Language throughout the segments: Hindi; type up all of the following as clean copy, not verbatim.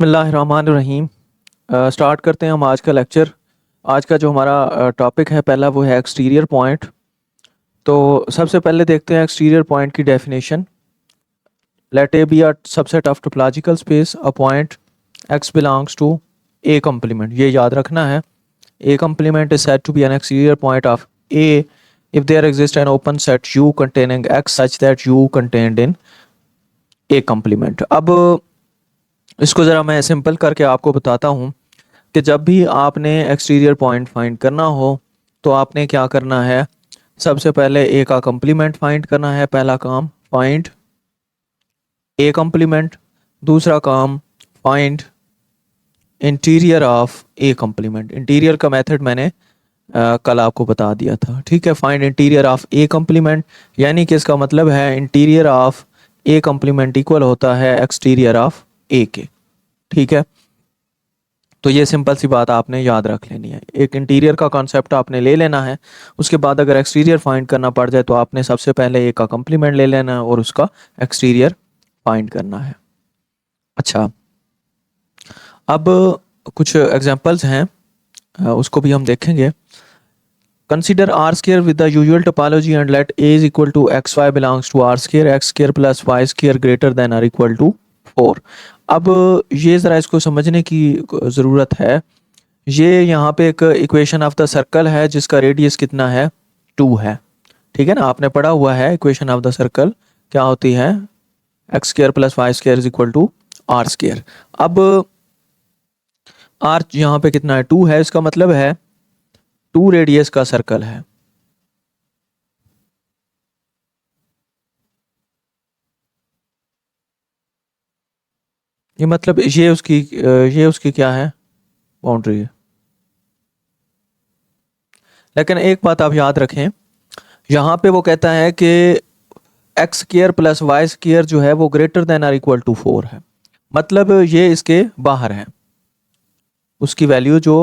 बिस्मिल्लाहिर्रहमानिर्रहीम। स्टार्ट करते हैं हम आज का लेक्चर। आज का जो हमारा टॉपिक है पहला वो है एक्सटीरियर पॉइंट। तो सबसे पहले देखते हैं एक्सटीरियर पॉइंट की definition. Let A be a subset of topological space, a point x belongs to A complement. ये याद रखना है, A complement is said to be an exterior point of A if there exists an open set U containing X such that U contained in A complement। अब इसको ज़रा मैं सिंपल करके आपको बताता हूँ कि जब भी आपने एक्सटीरियर पॉइंट फाइंड करना हो तो आपने क्या करना है। सबसे पहले ए का कंप्लीमेंट फाइंड करना है, पहला काम फाइंड ए कंप्लीमेंट। दूसरा काम find interior of A complement. Interior का मेथड मैंने कल आपको बता दिया था, ठीक है। Find interior of A complement यानी कि इसका मतलब है interior of A complement equal होता है एक्सटीरियर ऑफ ए के, ठीक है। तो ये सिंपल सी बात आपने याद रख लेनी है। एक इंटीरियर का कॉन्सेप्ट आपने ले लेना है, उसके बाद अगर एक्सटीरियर फाइंड करना पड़ जाए तो आपने सबसे पहले ए का कंप्लीमेंट ले लेना है और उसका एक्सटीरियर फाइंड करना है। अच्छा, अब कुछ एग्जांपल्स हैं, उसको भी हम देखेंगे। Consider R square with the usual topology and let A is equal to x y belongs to R square, x square plus y square greater than or equal to 4। अब ये ज़रा इसको समझने की ज़रूरत है। ये यहाँ पे एक इक्वेशन ऑफ द सर्कल है जिसका रेडियस कितना है, 2 है, ठीक है ना। आपने पढ़ा हुआ है इक्वेशन ऑफ द सर्कल क्या होती है, x square plus y square is equal to R square. अब आर यहाँ पे कितना है, 2 है, इसका मतलब है 2 रेडियस का सर्कल है। ये मतलब ये उसकी क्या है, बाउंड्री है। लेकिन एक बात आप याद रखें, यहाँ पे वो कहता है कि x square plus y square जो है वो greater than or equal to 4 है, मतलब ये इसके बाहर है। उसकी वैल्यू जो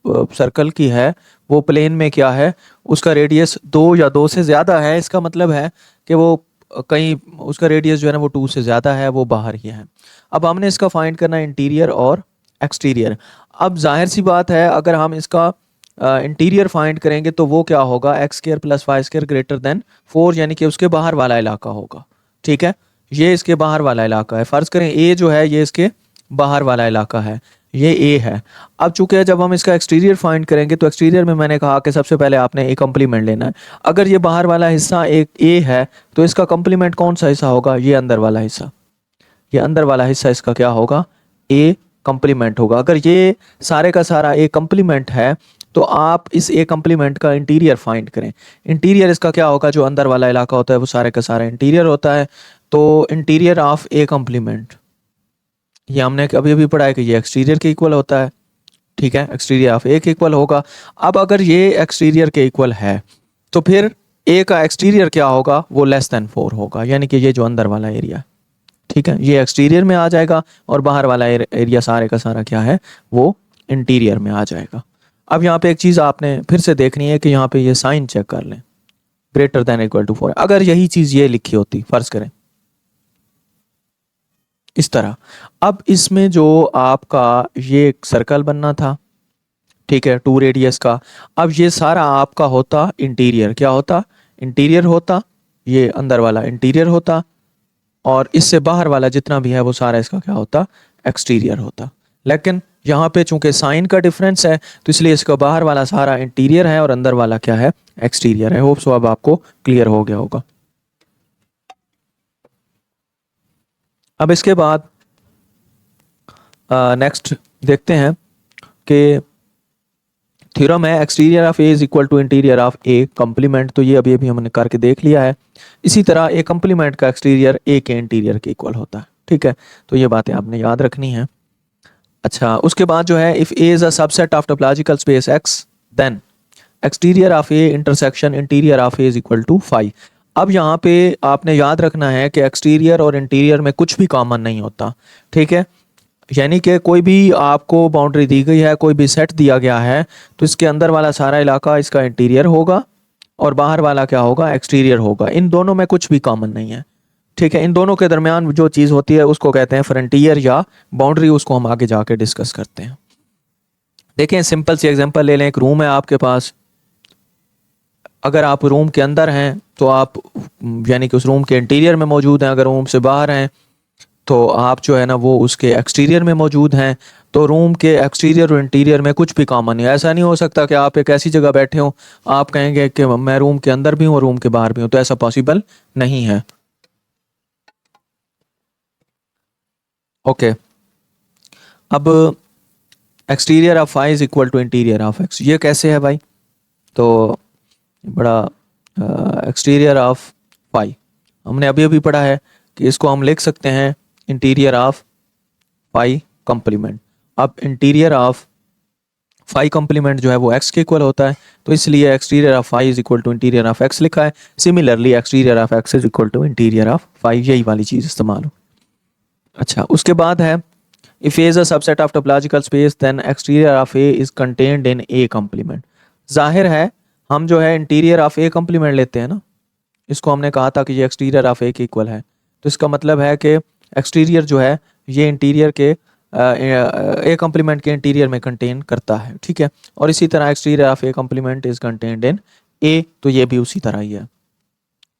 सर्कल की है वो प्लेन में क्या है, उसका रेडियस 2 या 2 से ज़्यादा है। इसका मतलब है कि वो कहीं उसका रेडियस जो है ना वो 2 से ज़्यादा है, वो बाहर ही है। अब हमने इसका फाइंड करना है इंटीरियर और एक्सटीरियर। अब जाहिर सी बात है, अगर हम इसका इंटीरियर फाइंड करेंगे तो वो क्या होगा, x square plus y square greater than 4, यानी कि उसके बाहर वाला इलाका होगा, ठीक है। ये इसके बाहर वाला इलाका है। फ़र्ज़ करें ए जो है ये इसके बाहर वाला इलाका है, ये ए है। अब चूंकि जब हम इसका एक्सटीरियर फाइंड करेंगे तो एक्सटीरियर में मैंने कहा कि सबसे पहले आपने ए कंप्लीमेंट लेना है। अगर ये बाहर वाला हिस्सा एक ए है तो इसका कंप्लीमेंट कौन सा हिस्सा होगा, ये अंदर वाला हिस्सा। ये अंदर वाला हिस्सा इसका क्या होगा, ए कंप्लीमेंट होगा। अगर ये सारे का सारा ए कंप्लीमेंट है तो आप इस ए कंप्लीमेंट का इंटीरियर फाइंड करें। इंटीरियर इसका क्या होगा, जो अंदर वाला इलाका होता है वो सारे का सारा इंटीरियर होता है। तो इंटीरियर ऑफ ए कंप्लीमेंट, ये हमने अभी अभी पढ़ा है कि ये एक्सटीरियर के इक्वल होता है, ठीक है। एक्सटीरियर ऑफ ए के इक्वल होगा। अब अगर ये एक्सटीरियर के इक्वल है तो फिर ए का एक्सटीरियर क्या होगा, वो लेस देन 4 होगा, यानी कि ये जो अंदर वाला एरिया, ठीक है, ये एक्सटीरियर में आ जाएगा और बाहर वाला एरिया सारे का सारा क्या है, वो इंटीरियर में आ जाएगा। अब यहाँ पे एक चीज़ आपने फिर से देखनी है कि यहाँ पे ये साइन चेक कर लें, ग्रेटर देन इक्वल टू 4। अगर यही चीज़ ये लिखी होती, फ़र्ज़ करें इस तरह, अब इसमें जो आपका ये एक सर्कल बनना था, ठीक है, 2 रेडियस का। अब ये सारा आपका होता इंटीरियर, क्या होता, इंटीरियर होता, ये अंदर वाला इंटीरियर होता और इससे बाहर वाला जितना भी है वो सारा इसका क्या होता, एक्सटीरियर होता। लेकिन यहाँ पे चूंकि साइन का डिफरेंस है तो इसलिए इसका बाहर वाला सारा इंटीरियर है और अंदर वाला क्या है, एक्सटीरियर है। होप सो अब आपको क्लियर हो गया होगा। अब इसके बाद नेक्स्ट देखते हैं कि थ्योरम है exterior of A is equal to interior of A complement. तो ये अभी अभी हमने करके देख लिया है। इसी तरह ए कंप्लीमेंट का एक्सटीरियर ए के इंटीरियर के इक्वल होता है, ठीक है। तो ये बातें आपने याद रखनी है। अच्छा, उसके बाद जो है, if A is a subset of topological space X then exterior of A intersection interior of A is equal to 5। अब यहाँ पे आपने याद रखना है कि एक्सटीरियर और इंटीरियर में कुछ भी कॉमन नहीं होता, ठीक है। यानी कि कोई भी आपको बाउंड्री दी गई है, कोई भी सेट दिया गया है, तो इसके अंदर वाला सारा इलाका इसका इंटीरियर होगा और बाहर वाला क्या होगा, एक्सटीरियर होगा। इन दोनों में कुछ भी कॉमन नहीं है। ठीक है, इन दोनों के दरमियान जो चीज़ होती है उसको कहते हैं फ्रंटियर या बाउंड्री, उसको हम आगे जाके डिस्कस करते हैं। देखें, सिंपल सी एग्जांपल ले लें, एक रूम है आपके पास। अगर आप रूम के अंदर हैं तो आप यानी कि उस रूम के इंटीरियर में मौजूद हैं, अगर रूम से बाहर हैं तो आप जो है ना वो उसके एक्सटीरियर में मौजूद हैं। तो रूम के एक्सटीरियर और इंटीरियर में कुछ भी कॉमन नहीं है। ऐसा नहीं हो सकता कि आप एक ऐसी जगह बैठे हो, आप कहेंगे कि मैं रूम के अंदर भी हूँ और रूम के बाहर भी हूँ, तो ऐसा पॉसिबल नहीं है। ओके, अब exterior of phi is equal to interior of X, ये कैसे है भाई? तो बड़ा एक्सटीरियर ऑफ फाई हमने अभी अभी पढ़ा है कि इसको हम लिख सकते हैं इंटीरियर ऑफ फाई कॉम्प्लीमेंट। अब इंटीरियर ऑफ फाई कॉम्प्लीमेंट जो है वो एक्स के इक्वल होता है, तो इसलिए exterior of phi is equal to interior of X लिखा है। Similarly exterior of X is equal to interior of phi, यही वाली चीज़ इस्तेमाल हो। अच्छा, उसके बाद है if A is a subset of topological space then exterior of A is contained in A complement. जाहिर है हम जो है इंटीरियर ऑफ ए कॉम्प्लीमेंट लेते हैं ना, इसको हमने कहा था कि ये एक्सटीरियर ऑफ ए के इक्वल है, तो इसका मतलब है कि एक्सटीरियर जो है ये इंटीरियर के ए कॉम्प्लीमेंट के इंटीरियर में कंटेन करता है, ठीक है। और इसी तरह exterior of A complement is contained in A, तो ये भी उसी तरह ही है।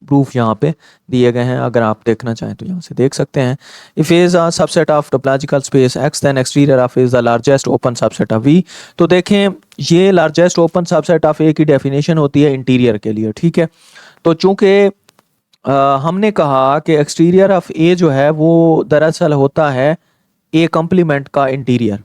प्रूफ यहाँ पे दिए गए हैं, अगर आप देखना चाहें तो यहाँ से देख सकते हैं। If A is a subset of topological space X then exterior of A is the largest open subset of V. तो देखें, ये largest open subset of A की डेफिनेशन होती है इंटीरियर के लिए, ठीक है। तो चूंकि हमने कहा कि एक्सटीरियर ऑफ ए जो है वो दरअसल होता है ए कॉम्प्लीमेंट का इंटीरियर,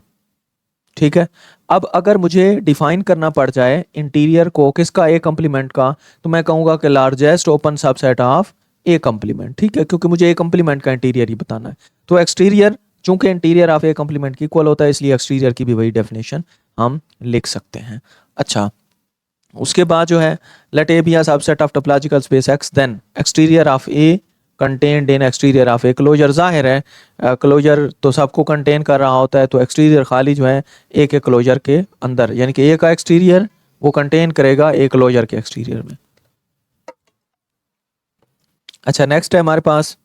ठीक है। अब अगर मुझे डिफाइन करना पड़ जाए इंटीरियर को किसका, ए कॉम्प्लीमेंट का, तो मैं कहूँगा कि largest open subset of A complement, ठीक है, क्योंकि मुझे ए कॉम्प्लीमेंट का इंटीरियर ही बताना है। तो एक्सटीरियर चूंकि इंटीरियर ऑफ ए कॉम्प्लीमेंट की इक्वल होता है, इसलिए एक्सटीरियर की भी वही डेफिनेशन हम लिख सकते हैं। अच्छा, उसके बाद जो है let A be a subset of topological space X then exterior of A contained in exterior of A. Closure जाहिर है क्लोजर तो सबको कंटेन कर रहा होता है, तो एक्सटीरियर खाली जो है ए के क्लोजर के अंदर, यानी कि ए का एक्सटीरियर वो कंटेन करेगा ए क्लोजर के एक्सटीरियर में। अच्छा, नेक्स्ट है हमारे पास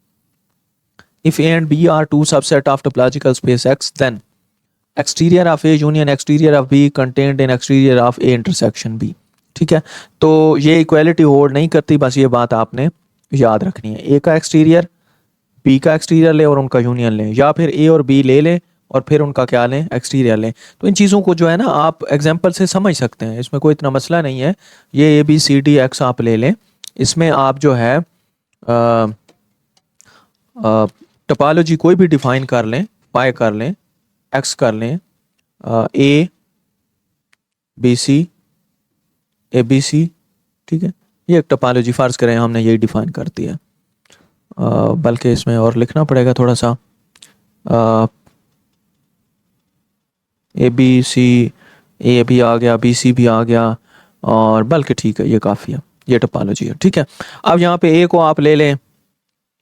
if A and B are two subset of topological space X then exterior of A union exterior of B contained in exterior of A intersection B, ठीक है। तो ये इक्वालिटी होल्ड नहीं करती, बस ये बात आपने याद रखनी है। ए का एक्सटीरियर बी का एक्सटीरियर ले और उनका यूनियन लें, या फिर ए और बी ले लें और फिर उनका क्या लें, एक्सटीरियर लें। तो इन चीज़ों को जो है ना आप एग्जांपल से समझ सकते हैं, इसमें कोई इतना मसला नहीं है। ये A B C D X आप ले लें, इसमें आप जो है टोपोलॉजी कोई भी डिफाइन कर लें, पाई कर लें, एक्स कर लें, ए बी सी ए बी सी, ठीक है। ये एक टोपोलॉजी फ़र्ज़ करें हमने यही डिफ़ाइन कर दिया, बल्कि इसमें और लिखना पड़ेगा थोड़ा सा, ए बी सी, ए भी आ गया, बी सी भी आ गया, और बल्कि ठीक है ये काफ़ी है, ये टोपोलॉजी है, ठीक है। अब यहाँ पे ए को आप ले लें,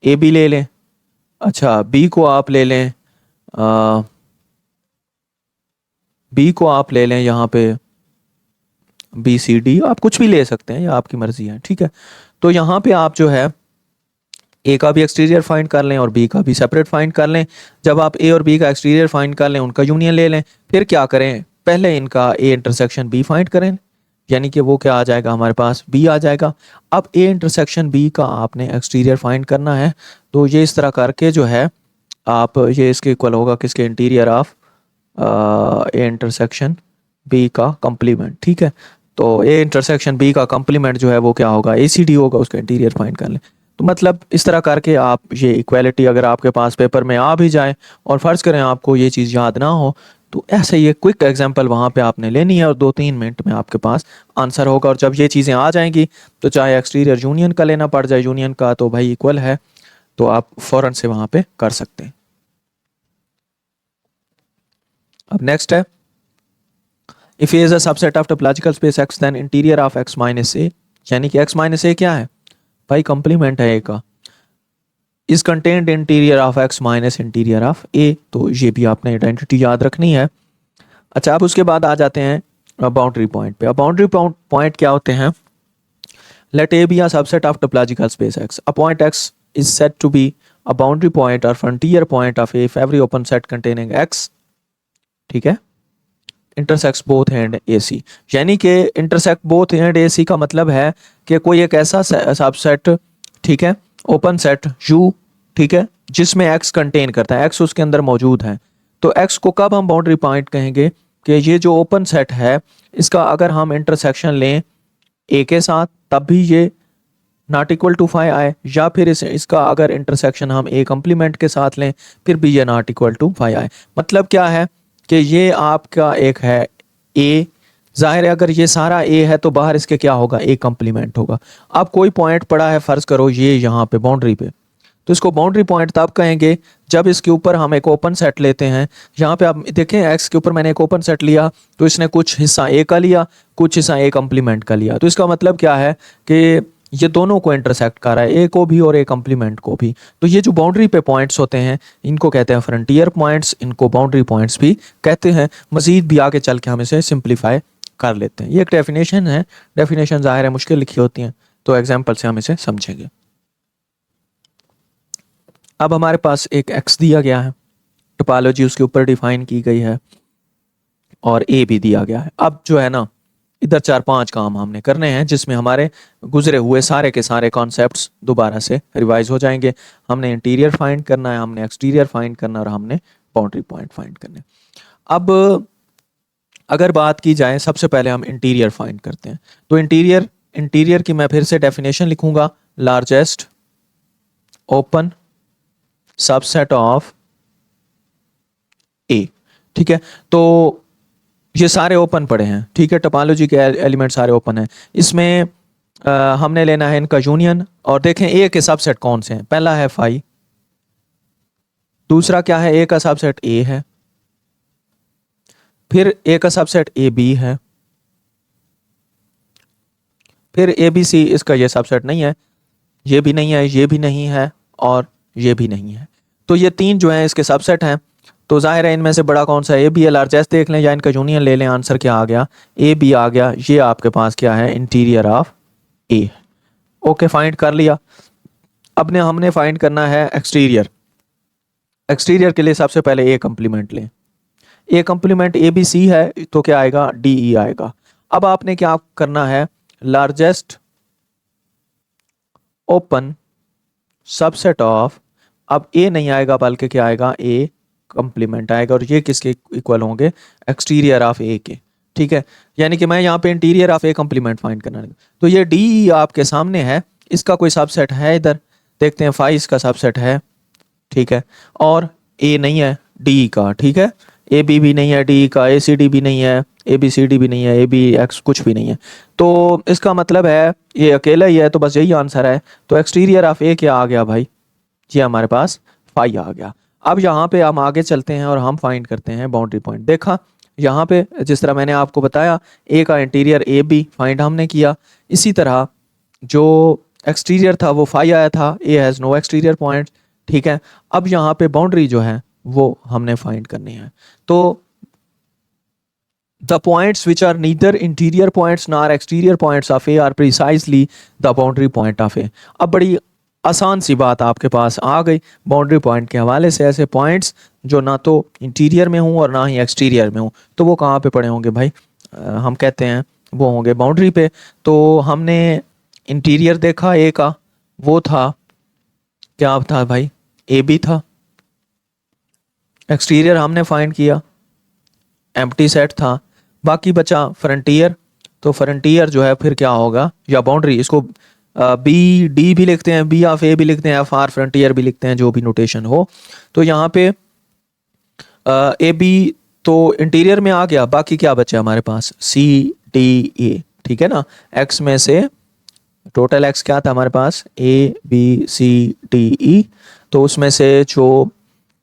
ए बी ले लें। अच्छा, बी को आप ले लें, बी को आप ले लें यहाँ पे बी सी डी, आप कुछ भी ले सकते हैं, ये आपकी मर्जी है, ठीक है। तो यहाँ पे आप जो है ए का भी एक्सटीरियर फाइंड कर लें और बी का भी सेपरेट फाइंड कर लें। जब आप ए और बी का एक्सटीरियर फाइंड कर लें, उनका यूनियन ले लें, फिर क्या करें, पहले इनका ए इंटरसेक्शन बी फाइंड करें, यानी कि वो क्या आ जाएगा हमारे पास, बी आ जाएगा। अब ए इंटरसेक्शन बी का आपने एक्सटीरियर फाइंड करना है, तो ये इस तरह करके जो है आप ये इसके इक्वल होगा किसके, interior of A intersection B का कॉम्प्लीमेंट, ठीक है। तो ए इंटरसेक्शन बी का कॉम्प्लीमेंट जो है वो क्या होगा, ए सी डी होगा, उसका इंटीरियर फाइंड कर लें। तो मतलब इस तरह करके आप ये इक्वालिटी अगर आपके पास पेपर में आ भी जाए और फ़र्ज़ करें आपको ये चीज़ याद ना हो, तो ऐसे ये क्विक एग्जांपल वहाँ पे आपने लेनी है और 2-3 मिनट में आपके पास आंसर होगा। और जब ये चीज़ें आ जाएंगी तो चाहे एक्सटीरियर यूनियन का लेना पड़ जाए, यूनियन का तो भाई इक्वल है, तो आप फ़ौरन से वहाँ पे कर सकते हैं। अब नेक्स्ट है if A is a subset of topological space X then interior of X minus A, यानी कि एक्स माइनस ए क्या है भाई, कंप्लीमेंट है ए का, is contained interior of X minus interior of A. तो ये भी आपने आइडेंटिटी याद रखनी है। अच्छा, अब उसके बाद आ जाते हैं बाउंड्री पॉइंट पे। अब बाउंड्री पॉइंट क्या होते हैं, let A be a subset of topological space X, a point x is said to be a boundary point or frontier point of if every open set containing x, ठीक है, इंटरसेक्ट बोथ एंड AC। यानी कि इंटरसेक्ट बोथ एंड AC का मतलब है कि कोई एक ऐसा सबसेट, ठीक है, ओपन सेट U, ठीक है, जिसमें x कंटेन करता है, x उसके अंदर मौजूद है। तो x को कब हम बाउंड्री पॉइंट कहेंगे कि ये जो ओपन सेट है इसका अगर हम इंटरसेक्शन लें A के साथ तब भी ये नॉट इक्वल टू 5 आए, या फिर इसका अगर इंटरसेक्शन हम A कंप्लीमेंट के साथ लें फिर भी ये नॉट इक्वल टू 5 आए। मतलब क्या है कि ये आपका एक है A, जाहिर है अगर ये सारा A है तो बाहर इसके क्या होगा, A कंप्लीमेंट होगा। अब कोई पॉइंट पड़ा है, फर्ज करो ये यहाँ पे बाउंड्री पे, तो इसको बाउंड्री पॉइंट तब कहेंगे जब इसके ऊपर हम एक ओपन सेट लेते हैं। यहाँ पे आप देखें x के ऊपर मैंने एक ओपन सेट लिया तो इसने कुछ हिस्सा A का लिया, कुछ हिस्सा A कंप्लीमेंट का लिया। तो इसका मतलब क्या है कि ये दोनों को इंटरसेक्ट कर रहा है, A को भी और A कंप्लीमेंट को भी। तो ये जो बाउंड्री पे पॉइंट्स होते हैं इनको कहते हैं फ्रंटियर पॉइंट्स, इनको बाउंड्री पॉइंट्स भी कहते हैं। मजीद भी आगे चल के हम इसे सिंप्लीफाई कर लेते हैं। ये एक डेफिनेशन है, डेफिनेशन ज़ाहिर है मुश्किल लिखी होती हैं, तो एग्जाम्पल से हम इसे समझेंगे। अब हमारे पास एक x दिया गया है, टोपोलॉजी उसके ऊपर डिफाइन की गई है और A भी दिया गया है। अब जो है ना इधर 4-5 काम हमने करने हैं जिसमें हमारे गुजरे हुए सारे के सारे कॉन्सेप्ट्स दोबारा से रिवाइज हो जाएंगे। हमने इंटीरियर फाइंड करना है, हमने एक्सटीरियर फाइंड करना है और हमने बाउंड्री पॉइंट फाइंड करने। अब अगर बात की जाए सबसे पहले हम इंटीरियर फाइंड करते हैं। तो इंटीरियर की मैं फिर से डेफिनेशन लिखूंगा, largest open subset of A, ठीक है। तो ये सारे ओपन पड़े हैं, ठीक है, टोपोलॉजी के एलिमेंट सारे ओपन हैं। इसमें हमने लेना है इनका यूनियन और देखें A के सबसेट कौन से हैं। पहला है फाई, दूसरा क्या है, A का सबसेट A है, फिर A का सबसेट AB है, फिर ABC इसका ये सबसेट नहीं है, ये भी नहीं है, ये भी नहीं है और ये भी नहीं है। तो ये तीन जो हैं इसके सबसेट हैं। तो जाहिर है इनमें से बड़ा कौन सा है, A B है। लार्जेस्ट देख लें या इनका यूनियन ले लें, आंसर क्या आ गया, AB आ गया। ये आपके पास क्या है, interior of A। Okay, find कर लिया। अब ने हमने फाइंड करना है एक्सटीरियर। एक्सटीरियर के लिए सबसे पहले A कंप्लीमेंट लें। A कंप्लीमेंट ABC है तो क्या आएगा, DE आएगा। अब आपने क्या करना है, लार्जेस्ट ओपन सबसेट ऑफ, अब A नहीं आएगा बल्कि क्या आएगा, A कंप्लीमेंट आएगा और ये किसके इक्वल होंगे, एक्सटीरियर ऑफ A के, ठीक है। यानी कि मैं यहाँ पे interior of A complement find करना है। तो ये DE आपके सामने है, इसका कोई सबसेट है इधर, देखते हैं 5 इसका सबसेट है, ठीक है, और A नहीं है DE का, ठीक है, AB भी नहीं है DE का, ACD भी नहीं है, ABCD भी नहीं है, ABX कुछ भी नहीं है। तो इसका मतलब है ये अकेला ही है, तो बस यही आंसर है। तो एक्सटीरियर ऑफ A क्या आ गया भाई, ये हमारे पास 5 आ गया। अब यहाँ पे हम आगे चलते हैं और हम फाइंड करते हैं बाउंड्री पॉइंट। देखा यहाँ पे जिस तरह मैंने आपको बताया, A का इंटीरियर AB फाइंड हमने किया, इसी तरह जो एक्सटीरियर था वो 5 आया था, A has no exterior point, ठीक है। अब यहाँ पे बाउंड्री जो है वो हमने फाइंड करनी है। तो the points which are neither interior points nor exterior points of A are precisely the boundary point of A। अब बड़ी आसान सी बात आपके पास आ गई बाउंड्री पॉइंट के हवाले से। ऐसे पॉइंट्स जो ना तो इंटीरियर में हूँ और ना ही एक्सटीरियर में हूँ, तो वो कहाँ पे पड़े होंगे भाई, हम कहते हैं वो होंगे बाउंड्री पे। तो हमने इंटीरियर देखा A का, वो था क्या था भाई, AB था। एक्सटीरियर हमने फाइंड किया, एम्प्टी सेट था। बाकी बचा फ्रंटियर, तो फ्रंटियर जो है फिर क्या होगा, या बाउंड्री, इसको BD भी लिखते हैं, B ऑफ A भी लिखते हैं, FR फ्रंटियर भी लिखते हैं, जो भी नोटेशन हो। तो यहाँ पे AB तो इंटीरियर में आ गया, बाकी क्या बचा हमारे पास, CDE, ठीक है ना। X में से टोटल X क्या था हमारे पास, ABCDE, तो उसमें से जो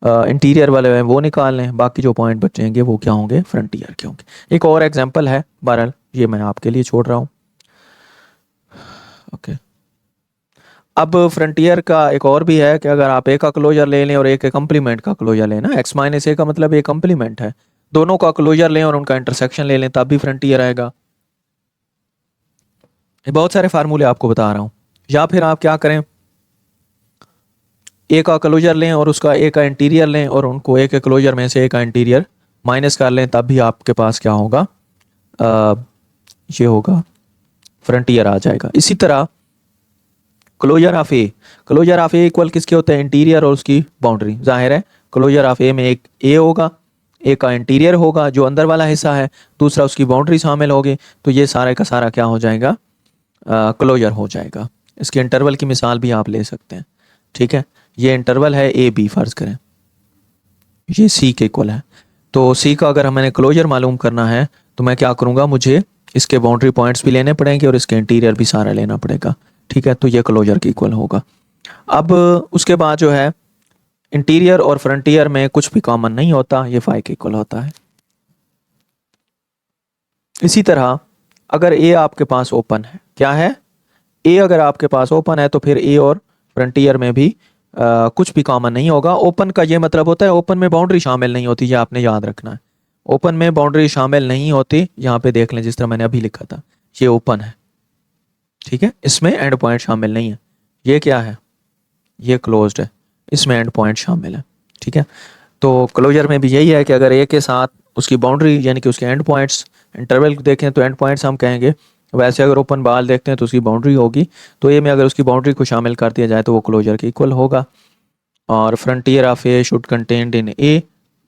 इंटीरियर वाले हैं वो निकाल लें, बाकी जो पॉइंट बचेंगे वो क्या होंगे, फ्रंटियर के होंगे। एक और एग्जांपल है, बहरहाल ये मैं आपके लिए छोड़ रहा हूँ। ओके, अब फ्रंटियर का एक और भी है कि अगर आप A का क्लोजर ले लें और A के कंप्लीमेंट का क्लोजर लें ना, X माइनस A का मतलब A कंप्लीमेंट है, दोनों का क्लोजर लें और उनका इंटरसेक्शन ले लें तब भी फ्रंटियर आएगा। ये बहुत सारे फार्मूले आपको बता रहा हूँ। या फिर आप क्या करें, ए का क्लोजर लें और उसका ए का इंटीरियर लें और उनको ए के क्लोजर में से ए का इंटीरियर माइनस कर लें, तब भी आपके पास क्या होगा, ये होगा फ्रंटियर आ जाएगा। इसी तरह क्लोजर ऑफ ए इक्वल किसके होते हैं, इंटीरियर और उसकी बाउंड्री। जाहिर है क्लोजर ऑफ ए में एक ए होगा, ए का इंटीरियर होगा जो अंदर वाला हिस्सा है, दूसरा उसकी बाउंड्री शामिल होगी, तो ये सारे का सारा क्या हो जाएगा, क्लोजर हो जाएगा। इसके इंटरवल की मिसाल भी आप ले सकते हैं। ठीक है, ये इंटरवल है ए बी, फर्ज करें ये सी के इक्वल है, तो सी का अगर हमें क्लोजर मालूम करना है तो मैं क्या करूँगा, मुझे इसके बाउंड्री पॉइंट्स भी लेने पड़ेंगे और इसके इंटीरियर भी सारा लेना पड़ेगा। ठीक है, तो ये क्लोजर के इक्वल होगा। अब उसके बाद जो है इंटीरियर और फ्रंटियर में कुछ भी कॉमन नहीं होता, ये फाई के इक्वल होता है। इसी तरह अगर ए आपके पास ओपन है, क्या है, ए अगर आपके पास ओपन है तो फिर ए और फ्रंटियर में भी कुछ भी कॉमन नहीं होगा। ओपन का ये मतलब होता है ओपन में बाउंड्री शामिल नहीं होती, ये आपने याद रखना है। ओपन में बाउंड्री शामिल नहीं होती, यहाँ पे देख लें जिस तरह मैंने अभी लिखा था, ये ओपन है। ठीक है, इसमें एंड पॉइंट शामिल नहीं है। ये क्या है, ये क्लोज्ड है, इसमें एंड पॉइंट शामिल है। ठीक है, तो क्लोजर में भी यही है कि अगर ए के साथ उसकी बाउंड्री यानी कि उसके एंड पॉइंट्स, इंटरवल देखें तो एंड पॉइंट्स हम कहेंगे, वैसे अगर ओपन बाल देखते हैं तो उसकी बाउंड्री होगी, तो ए में अगर उसकी बाउंड्री को शामिल कर दिया जाए तो वो क्लोजर के इक्वल होगा। और frontier of A should contained in A,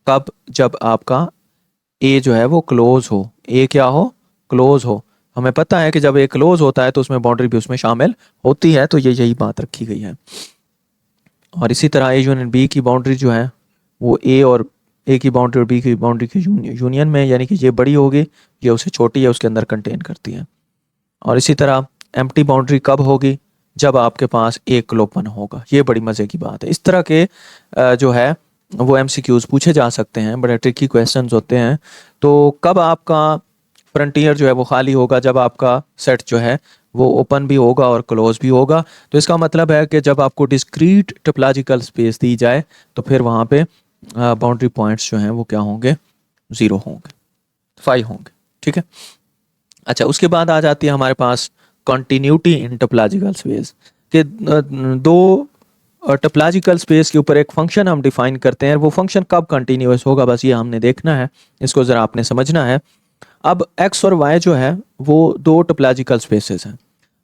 कब, जब आपका ए जो है वो क्लोज हो, ए क्या हो, क्लोज हो। हमें पता है कि जब ए क्लोज होता है तो उसमें बाउंड्री भी उसमें शामिल होती है, तो ये यही बात रखी गई है। और इसी तरह ए यूनियन बी की बाउंड्री जो है वो ए और ए की बाउंड्री और बी की बाउंड्री की यूनियन में, यानी कि ये बड़ी होगी, ये उससे छोटी है, उसके अंदर कंटेन करती है। और इसी तरह एम्प्टी बाउंड्री कब होगी, जब आपके पास एक ओपन होगा। ये बड़ी मज़े की बात है। इस तरह के जो है वो एमसीक्यूज पूछे जा सकते हैं, बड़े ट्रिकी क्वेश्चंस होते हैं। तो कब आपका फ्रंटियर जो है वो खाली होगा, जब आपका सेट जो है वो ओपन भी होगा और क्लोज भी होगा। तो इसका मतलब है कि जब आपको डिस्क्रीट टोपोलॉजिकल स्पेस दी जाए तो फिर वहाँ पे बाउंड्री पॉइंट्स जो हैं वो क्या होंगे, 0 होंगे, 5 होंगे। ठीक है, अच्छा, उसके बाद आ जाती है हमारे पास कॉन्टीन्यूटी इन टोपोलॉजिकल स्पेस के दो टोपोलॉजिकल स्पेस के ऊपर एक फंक्शन हम डिफाइन करते हैं। वो फंक्शन कब कंटिन्यूअस होगा, बस ये हमने देखना है, इसको ज़रा आपने समझना है। अब x और y जो है वो दो टोपोलॉजिकल स्पेसेस हैं।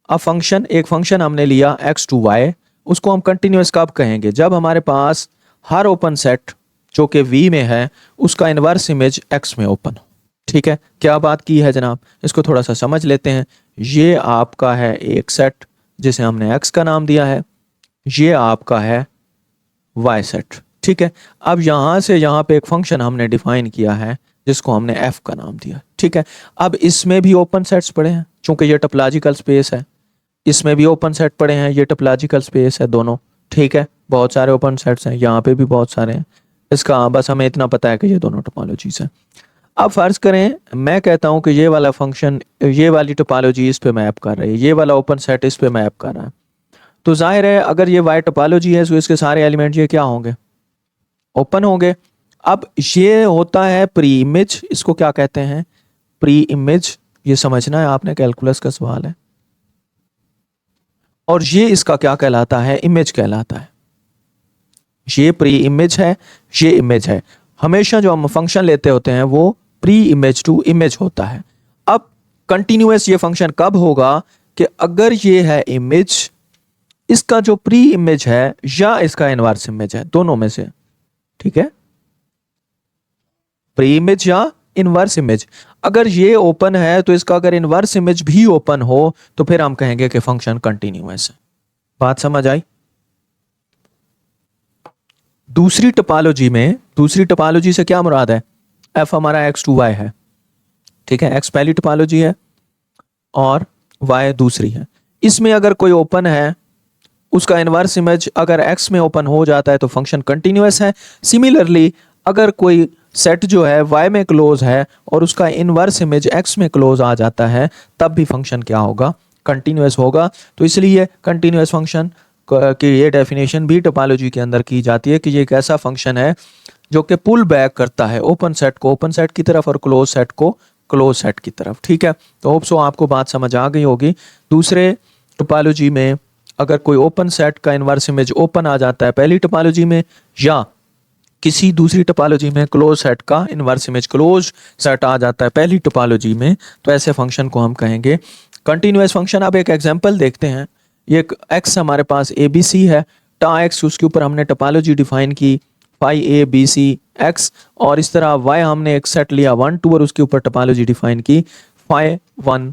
अब फंक्शन, एक फंक्शन हमने लिया x टू y, उसको हम कंटिन्यूअस कब कहेंगे, जब हमारे पास हर ओपन सेट जो कि v में है उसका इन्वर्स इमेज x में ओपन हो। ठीक है, क्या बात की है जनाब, इसको थोड़ा सा समझ लेते हैं। ये आपका है एक सेट जिसे हमने x का नाम दिया है, ये आपका है y सेट। ठीक है, अब यहाँ से यहाँ पे एक फंक्शन हमने डिफाइन किया है जिसको हमने f का नाम दिया। ठीक है, अब इसमें भी ओपन सेट्स पड़े हैं, चूंकि ये टोपोलॉजिकल स्पेस है, इसमें भी ओपन सेट पड़े हैं, ये टोपोलॉजिकल स्पेस है दोनों। ठीक है, बहुत सारे ओपन सेट्स हैं, यहाँ पे भी बहुत सारे हैं, इसका बस हमें इतना पता है कि ये दोनों टोपोलॉजीज हैं। अब फर्ज करें मैं कहता हूँ कि ये वाला फंक्शन, ये वाली टोपोलॉजी इस पे मैप कर रही है, ये वाला ओपन सेट इस पे मैप कर रहा है, तो जाहिर है अगर ये वाई टोपोलॉजी है तो इसके सारे एलिमेंट ये क्या होंगे, ओपन होंगे। अब ये होता है प्री इमेज, इसको क्या कहते हैं, प्री इमेज, ये समझना है आपने, कैलकुलस का सवाल है। और ये इसका क्या कहलाता है, इमेज कहलाता है। ये प्री इमेज है, ये इमेज है। हमेशा जो हम फंक्शन लेते होते हैं वो प्री इमेज टू इमेज होता है। अब कंटिन्यूअस ये फंक्शन कब होगा कि अगर ये है इमेज, इसका जो प्री इमेज है या इसका इनवर्स इमेज है, दोनों में से। ठीक है, प्री इमेज या इनवर्स इमेज, अगर ये ओपन है तो इसका अगर इनवर्स इमेज भी ओपन हो तो फिर हम कहेंगे कि फंक्शन कंटिन्यूअस है। बात समझ आई। दूसरी टोपोलॉजी में, दूसरी टोपोलॉजी से क्या मुराद है, f हमारा x टू y है। ठीक है, x पहली टोपोलॉजी है और y दूसरी है। इसमें अगर कोई ओपन है, उसका इनवर्स इमेज अगर x में ओपन हो जाता है तो फंक्शन कंटिन्यूअस है। सिमिलरली अगर कोई सेट जो है y में क्लोज है और उसका इनवर्स इमेज x में क्लोज आ जाता है, तब भी फंक्शन क्या होगा, कंटिन्यूअस होगा। तो इसलिए कंटिन्यूअस फंक्शन की ये डेफिनेशन भी टोपोलॉजी के अंदर की जाती है कि ये एक ऐसा फंक्शन है जो कि पुल बैक करता है ओपन सेट को ओपन सेट की तरफ और क्लोज सेट को क्लोज सेट की तरफ। ठीक है, तो होप सो आपको बात समझ आ गई होगी। दूसरे टोपोलॉजी में अगर कोई ओपन सेट का इनवर्स इमेज ओपन आ जाता है पहली टोपोलॉजी में, या किसी दूसरी टोपोलॉजी में क्लोज सेट का इनवर्स इमेज क्लोज सेट आ जाता है पहली टोपोलॉजी में, तो ऐसे फंक्शन को हम कहेंगे कंटिन्यूअस फंक्शन। अब एक एग्जांपल देखते हैं। ये एक एक्स हमारे पास ए बी सी है, टा एक्स, उसके ऊपर हमने टोपोलॉजी डिफाइन की phi A B C X, और इस तरह वाई हमने एक सेट लिया 1 2 और उसके ऊपर टोपोलॉजी डिफाइन की फाई 1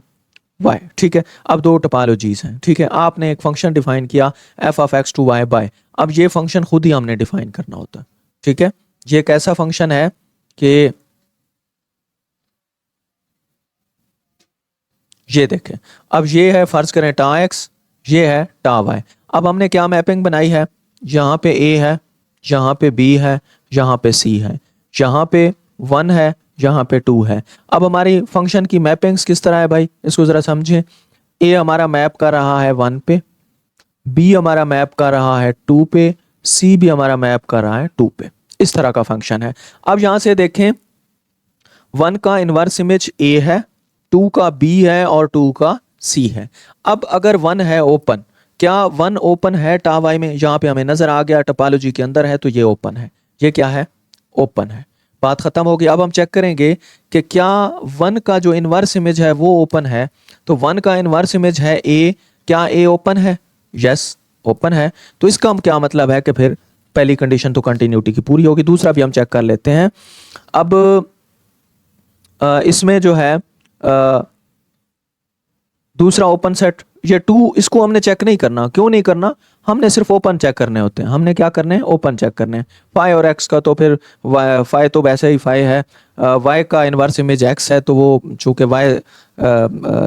वाई। ठीक है, अब दो टोपोलॉजीज हैं। ठीक है, आपने एक फंक्शन डिफाइन किया f of x to y by, अब ये फंक्शन खुद ही हमने डिफाइन करना होता है। ठीक है, ये एक ऐसा फंक्शन है कि ये देखें, अब ये है फर्ज करें टा एक्स, ये है टा वाई। अब हमने क्या मैपिंग बनाई है, यहाँ पे ए है, यहाँ पे बी है, यहाँ पे सी है, यहाँ पे 1 है, यहाँ पे 2 है। अब हमारी फंक्शन की मैपिंग्स किस तरह है भाई, इसको जरा समझें। ए हमारा मैप कर रहा है 1 पे, बी हमारा मैप कर रहा है 2 पे, सी भी हमारा मैप कर रहा है 2 पे। इस तरह का फंक्शन है। अब यहां से देखें 1 का इनवर्स इमेज ए है, 2 का बी है और 2 का सी है। अब अगर 1 है ओपन, क्या 1 ओपन है टा वाई में, यहां पे हमें नजर आ गया टोपोलॉजी के अंदर है, तो ये ओपन है। ये क्या है, ओपन है। बात खत्म हो गई। अब हम चेक करेंगे कि क्या 1 का जो इनवर्स इमेज है वो ओपन है। तो 1 का इनवर्स इमेज है ए, क्या ए ओपन है? यस, ओपन है। तो इसका हम क्या मतलब है कि फिर पहली कंडीशन तो कंटिन्यूटी की पूरी होगी। दूसरा भी हम चेक कर लेते हैं। अब इसमें जो है दूसरा ओपन सेट, ये 2, इसको हमने चेक नहीं करना। क्यों नहीं करना, हमने सिर्फ ओपन चेक करने होते हैं। हमने क्या करने हैं, ओपन चेक करने हैं। फाई और एक्स का तो फिर फाई तो वैसे ही फाई है, वाई का इनवर्स इमेज एक्स है, तो वो चूंकि वाई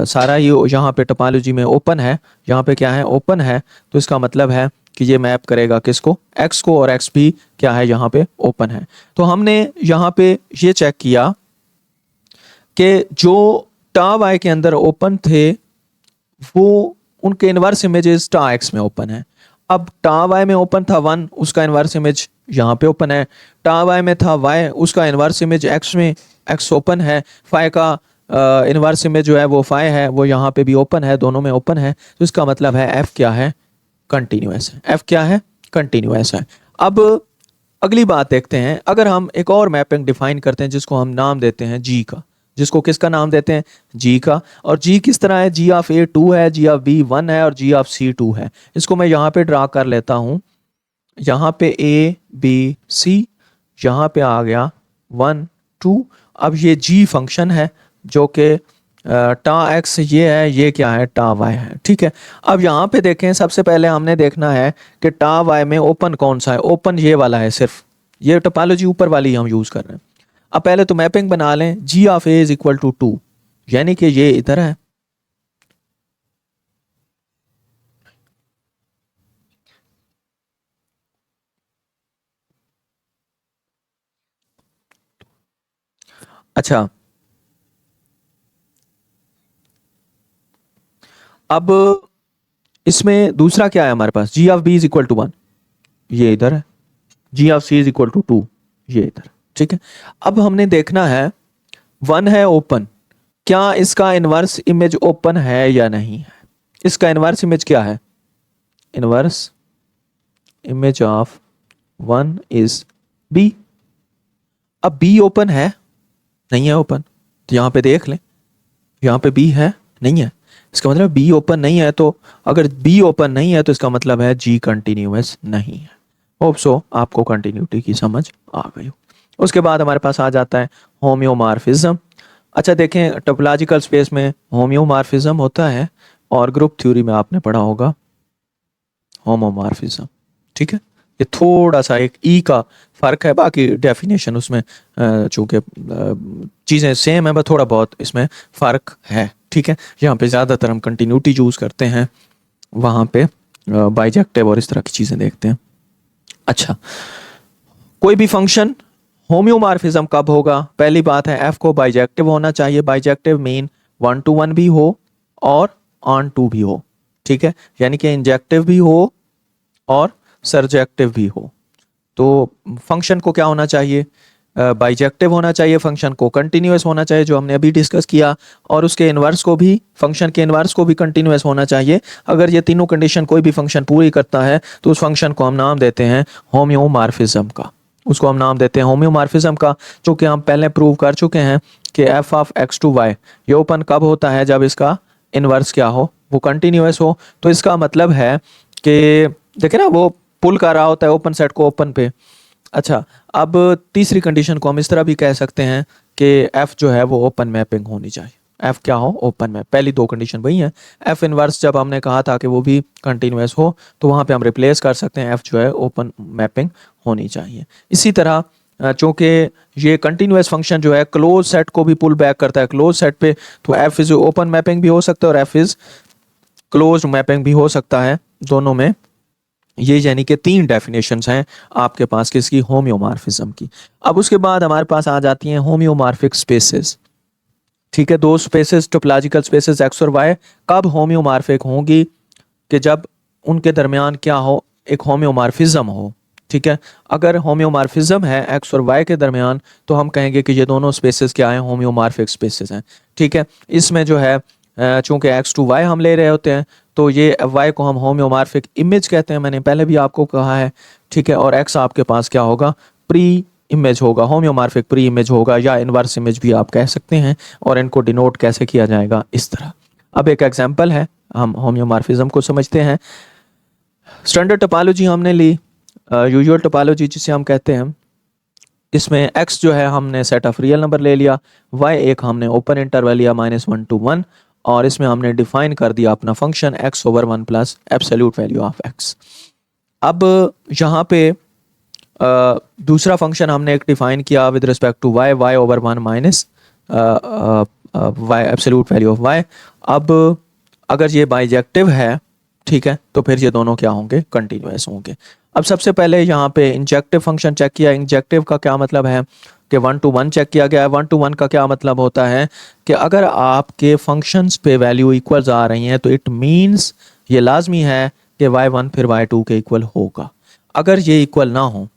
सारा ही यहाँ पे टोपोलॉजी में ओपन है, यहाँ पे क्या है, ओपन है, तो इसका मतलब है कि ये मैप करेगा किसको, एक्स को, और एक्स भी क्या है यहाँ पे ओपन है। तो हमने यहाँ पे ये चेक किया कि जो टा वाई के अंदर ओपन थे वो उनके इनवर्स इमेजेस टा एक्स में ओपन है। अब टा वाई में ओपन था 1, उसका इनवर्स इमेज यहाँ पे ओपन है। टा वाई में था वाई, उसका इनवर्स इमेज एक्स में, एक्स ओपन है। फाई का इनवर्स इमेज जो है वो फाई है, वो यहाँ पे भी ओपन है, दोनों में ओपन है। तो इसका मतलब है एफ क्या है, कंटिन्यूअस है। एफ क्या है, कंटिन्यूअस है। अब अगली बात देखते हैं। अगर हम एक और मैपिंग डिफाइन करते हैं जिसको हम नाम देते हैं जी का, जिसको किसका नाम देते हैं, जी का। और जी किस तरह है, जी ऑफ ए 2 है, जी ऑफ बी 1 है और जी ऑफ सी 2 है। इसको मैं यहाँ पे ड्रा कर लेता हूँ। यहाँ पे ए बी सी, यहाँ पे आ गया 1 2। अब ये जी फंक्शन है जो कि टा एक्स ये है, ये क्या है, टा वाई है। ठीक है, अब यहाँ पे देखें, सबसे पहले हमने देखना है कि टा वाई में ओपन कौन सा है। ओपन ये वाला है, सिर्फ ये टोपोलॉजी ऊपर वाली हम यूज कर रहे हैं। अब पहले तो मैपिंग बना लें, G of A is equal to 2, यानी कि ये इधर है। अच्छा, अब इसमें दूसरा क्या है हमारे पास, G of B is equal to 1, ये इधर है। G of C is equal to 2, ये इधर। ठीक है, अब हमने देखना है 1 है ओपन, क्या इसका इनवर्स इमेज ओपन है या नहीं है। इसका इनवर्स इमेज क्या है, inverse image of 1 is B. अब बी ओपन है, नहीं है ओपन, तो यहां पे देख लें, यहां पे बी है, नहीं है। इसका मतलब बी ओपन नहीं है। तो अगर बी ओपन नहीं है तो इसका मतलब है जी कंटिन्यूअस नहीं है। होप सो आपको कंटिन्यूटी की समझ आ गई हो। उसके बाद हमारे पास आ जाता है होम्योमॉर्फिज्म। अच्छा देखें, टोपोलॉजिकल स्पेस में होम्योमॉर्फिज्म होता है और ग्रुप थ्योरी में आपने पढ़ा होगा होमोमॉर्फिज्म। ठीक है, ये थोड़ा सा एक ई का फर्क है, बाकी डेफिनेशन उसमें चूंकि चीज़ें सेम है, बस थोड़ा बहुत इसमें फ़र्क है। ठीक है, यहाँ पे ज़्यादातर हम कंटिन्यूटी यूज़ करते हैं, वहाँ पे बाइजेक्टिव और इस तरह की चीज़ें देखते हैं। अच्छा, कोई भी फंक्शन होम्योमॉर्फिज्म कब होगा, पहली बात है एफ को बाइजेक्टिव होना चाहिए। बाइजेक्टिव मीन 1 to 1 भी हो और ऑन टू भी हो। ठीक है, यानी कि इंजेक्टिव भी हो और सरजेक्टिव भी हो। तो फंक्शन को क्या होना चाहिए, बाइजेक्टिव होना चाहिए, फंक्शन को कंटिन्यूअस होना चाहिए जो हमने अभी डिस्कस किया, और उसके इन्वर्स को भी, फंक्शन के इन्वर्स को भी कंटिन्यूअस होना चाहिए। अगर ये तीनों कंडीशन कोई भी फंक्शन पूरी करता है तो उस फंक्शन को हम नाम देते हैं होम्योमॉर्फिज्म का, उसको हम नाम देते हैं होम्योमॉर्फिज्म का, जो कि हम पहले प्रूव कर चुके हैं कि f of x to y ये ओपन कब होता है, जब इसका इन्वर्स क्या हो, वो कंटिन्यूअस हो। तो इसका मतलब है कि देखे ना, वो पुल कर रहा होता है ओपन सेट को ओपन पे। अच्छा, अब तीसरी कंडीशन को हम इस तरह भी कह सकते हैं कि एफ जो है वो ओपन मैपिंग होनी चाहिए। एफ क्या हो, ओपन मैप। पहली दो कंडीशन वही है। एफ इनवर्स जब हमने कहा था कि वो भी कंटिन्यूअस हो, तो वहाँ पे हम रिप्लेस कर सकते हैं, एफ जो है ओपन मैपिंग होनी चाहिए। इसी तरह चूँकि ये कंटिन्यूअस फंक्शन जो है क्लोज सेट को भी पुल बैक करता है क्लोज सेट पे, तो एफ इज ओपन मैपिंग भी हो सकता है और एफ इज क्लोज मैपिंग भी हो सकता है, दोनों में। ये यानी कि तीन डेफिनेशंस हैं आपके पास किसकी, होम्योमॉर्फिज्म की। अब उसके बाद हमारे पास आ जाती हैं होम्योमॉर्फिक स्पेसेस। ठीक है, दो स्पेसेस, टोपोलॉजिकल स्पेसेस एक्स और वाई कब होम्योमॉर्फिक होंगी, कि जब उनके दरमियान क्या हो, एक होम्योमॉर्फिज्म हो। ठीक है, अगर होम्योमॉर्फिज्म है एक्स और वाई के दरमियान, तो हम कहेंगे कि ये दोनों स्पेसेस क्या हैं, होम्योमॉर्फिक स्पेसेस हैं। ठीक है, इसमें जो है चूंकि एक्स टू वाई हम ले रहे होते हैं, तो ये वाई को हम होम्योमॉर्फिक इमेज कहते हैं, मैंने पहले भी आपको कहा है। ठीक है, और एक्स आपके पास क्या होगा, प्री इमेज होगा, होम्योमॉर्फिक प्री इमेज होगा, या इनवर्स इमेज भी आप कह सकते हैं। और इनको डिनोट कैसे किया जाएगा, इस तरह। अब एक एग्जांपल है, हम होम्योमॉर्फिज्म को समझते हैं। स्टैंडर्ड टोपोलॉजी हमने ली, यूजुअल टोपोलॉजी जिसे हम कहते हैं। इसमें x जो है हमने सेट ऑफ रियल नंबर ले लिया, y एक हमने ओपन इंटरवल लिया -1 to 1, और इसमें हमने डिफाइन कर दिया अपना function x over 1 plus absolute value of x। अब यहाँ पे दूसरा फंक्शन हमने एक डिफाइन किया with respect to y over 1 minus y absolute value of y। अब अगर ये बाइजेक्टिव है, ठीक है, तो फिर ये दोनों क्या होंगे, कंटिन्यूअस होंगे। अब सबसे पहले यहाँ पे इंजेक्टिव फंक्शन चेक किया। इंजेक्टिव का क्या मतलब है कि 1 to 1 चेक किया गया है। 1 to 1 का क्या मतलब होता है कि अगर आपके फंक्शंस पे वैल्यू इक्वल्स आ रही हैं, तो इट मींस ये लाजमी है कि y1 फिर y2 के इक्वल होगा। अगर ये इक्वल ना हो,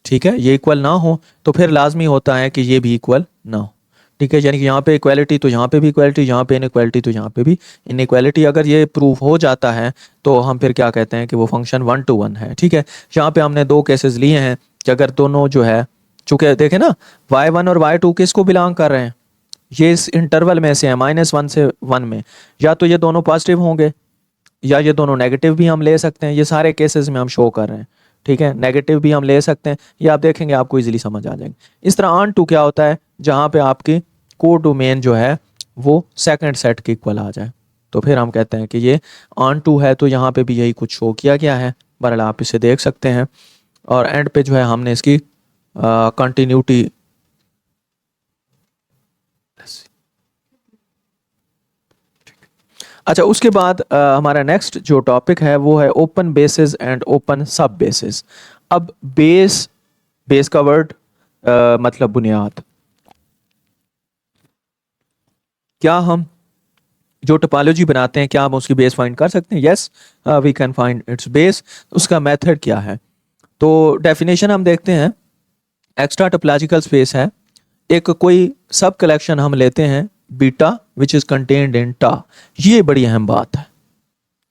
ठीक है, ये इक्वल ना हो, तो फिर लाजमी होता है कि ये भी इक्वल ना हो। ठीक है, यानी कि यहाँ पे इक्वालिटी तो यहाँ पे भी इक्वालिटी, यहाँ पे इनइक्वालिटी तो यहाँ पे भी इनइक्वालिटी। अगर ये प्रूफ हो जाता है तो हम फिर क्या कहते हैं कि वो फंक्शन 1 to 1 है। ठीक है, यहाँ पे हमने दो केसेस लिए हैं कि अगर दोनों जो है, चूंकि देखें ना, y1 और y2 किसको बिलोंग कर रहे हैं, ये इस इंटरवल में से है -1 से 1 में। या तो ये दोनों पॉजिटिव होंगे या ये दोनों नेगेटिव भी हम ले सकते हैं। ये सारे केसेस में हम शो कर रहे हैं। ठीक है, नेगेटिव भी हम ले सकते हैं, ये आप देखेंगे आपको इजीली समझ आ जाएंगे। इस तरह ऑन टू क्या होता है, जहाँ पे आपकी कोड डोमेन जो है वो सेकंड सेट के इक्वल आ जाए, तो फिर हम कहते हैं कि ये ऑन टू है। तो यहाँ पे भी यही कुछ शो किया गया है, बहरहाल आप इसे देख सकते हैं। और एंड पे जो है हमने इसकी कंटिन्यूटी अच्छा, उसके बाद हमारा नेक्स्ट जो टॉपिक है वो है ओपन बेसिस एंड ओपन सब बेसिस। अब बेस का वर्ड मतलब बुनियाद। क्या हम जो टोपोलॉजी बनाते हैं, क्या हम उसकी बेस फाइंड कर सकते हैं? Yes, we can find its base. उसका मेथड क्या है? तो डेफिनेशन हम देखते हैं, एक्स्ट्रा टोपोलॉजिकल स्पेस है एक कोई सब कलेक्शन हम लेते हैं बीटा विच इज कंटेन्ड इन टा। ये बड़ी अहम बात है,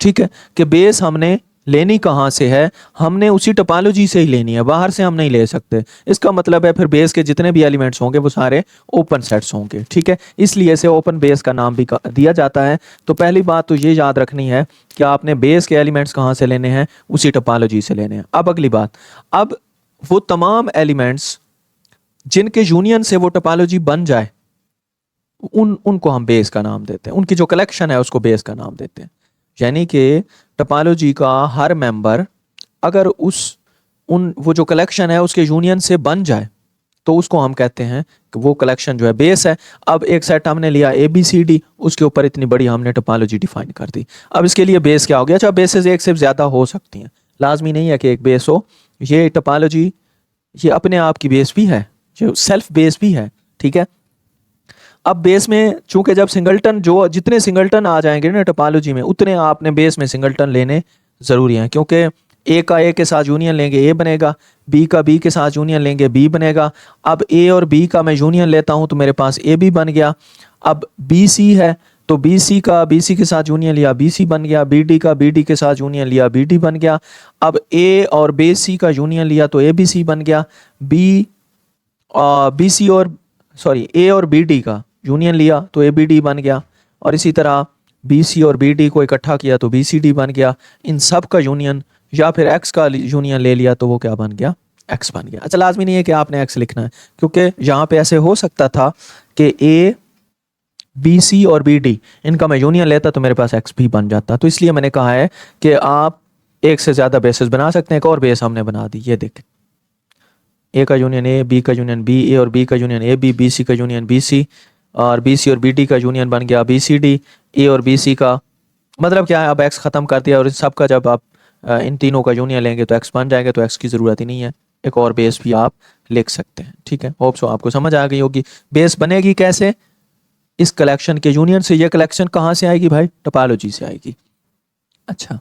ठीक है, कि बेस हमने लेनी कहाँ से है, हमने उसी टोपोलॉजी से ही लेनी है, बाहर से हम नहीं ले सकते। इसका मतलब है फिर बेस के जितने भी एलिमेंट्स होंगे वो सारे ओपन सेट्स होंगे। ठीक है, इसलिए इसे ओपन बेस का नाम भी दिया जाता है। तो पहली बात तो ये याद रखनी है कि आपने बेस के एलिमेंट्स कहाँ से लेने हैं, उसी टोपोलॉजी से लेने हैं। अब अगली बात, अब वो तमाम एलिमेंट्स जिनके यूनियन से वो टोपोलॉजी बन जाए, उनको हम बेस का नाम देते हैं। उनकी जो कलेक्शन है उसको बेस का नाम देते हैं। यानी कि टोपोलॉजी का हर मेंबर अगर वो जो कलेक्शन है उसके यूनियन से बन जाए, तो उसको हम कहते हैं कि वो कलेक्शन जो है बेस है। अब एक सेट हमने लिया ABCD, उसके ऊपर इतनी बड़ी हमने टोपोलॉजी डिफाइन कर दी। अब इसके लिए बेस क्या हो गया? अच्छा, बेसेस एक से ज़्यादा हो सकती हैं, लाजमी नहीं है कि एक बेस हो। ये टोपोलॉजी ये अपने आप की बेस भी है, ये सेल्फ बेस भी है। ठीक है, अब बेस में चूंकि जब सिंगलटन जितने सिंगलटन आ जाएंगे ना टोपोलॉजी में, उतने आपने बेस में सिंगलटन लेने ज़रूरी हैं, क्योंकि ए का ए के साथ यूनियन लेंगे ए बनेगा, बी का बी के साथ यूनियन लेंगे बी बनेगा। अब ए और बी का मैं यूनियन लेता हूं तो मेरे पास ए बी बन गया। अब बी सी है तो बी सी का बी सी के साथ यूनियन लिया बी सी बन गया, बी डी का बी डी के साथ यूनियन लिया बी डी बन गया। अब ए और बी सी का यूनियन लिया तो ए बी सी बन गया। बी सी और सॉरी ए और बी डी का यूनियन लिया तो ए बी डी बन गया। और इसी तरह बी सी और बी डी को इकट्ठा किया तो बी सी डी बन गया। इन सब का यूनियन या फिर एक्स का यूनियन ले लिया तो वो क्या बन गया, एक्स बन गया। अच्छा, लाजमी नहीं है कि आपने एक्स लिखना है, क्योंकि यहाँ पे ऐसे हो सकता था कि ए बी सी और बी डी इनका मैं यूनियन लेता तो मेरे पास एक्स भी बन जाता। तो इसलिए मैंने कहा है कि आप एक से ज़्यादा बेसिस बना सकते हैं। एक और बेस हमने बना दी, ये देखें, ए का यूनियन ए, बी का यूनियन बी, ए और बी का union A B, B C का यूनियन बी सी, और बी सी और बी डी का यूनियन बन गया बी सी डी। ए और बी सी का मतलब क्या है, अब एक्स ख़त्म कर दिया और इन सब का जब आप इन तीनों का यूनियन लेंगे तो एक्स बन जाएंगे, तो एक्स की ज़रूरत ही नहीं है। एक और बेस भी आप लिख सकते हैं। ठीक है, होप सो आपको समझ आ गई होगी। बेस बनेगी कैसे, इस कलेक्शन के यूनियन से। ये कलेक्शन कहाँ से आएगी भाई, टोपोलॉजी से आएगी। अच्छा,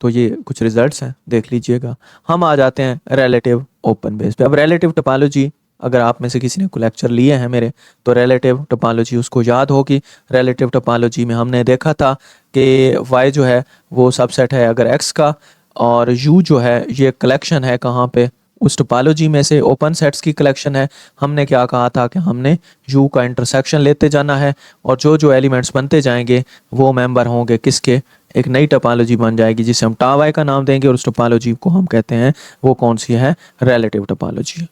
तो ये कुछ रिजल्ट्स हैं, देख लीजिएगा। हम आ जाते हैं रिलेटिव ओपन बेस पे। अब रिलेटिव टोपोलॉजी, अगर आप में से किसी ने कोई लेक्चर लिए हैं मेरे, तो रिलेटिव टोपोलॉजी उसको याद होगी। रिलेटिव टोपोलॉजी में हमने देखा था कि वाई जो है वो सबसेट है अगर एक्स का, और यू जो है ये कलेक्शन है कहाँ पे, उस टोपोलॉजी में से ओपन सेट्स की कलेक्शन है। हमने क्या कहा था कि हमने यू का इंटरसेक्शन लेते जाना है, और जो जो एलिमेंट्स बनते जाएंगे वो मेंबर होंगे किसके, एक नई टोपोलॉजी बन जाएगी जिसे हम टा वाई का नाम देंगे, और उस टोपोलॉजी को हम कहते हैं वो कौन सी है, रिलेटिव टोपोलॉजी।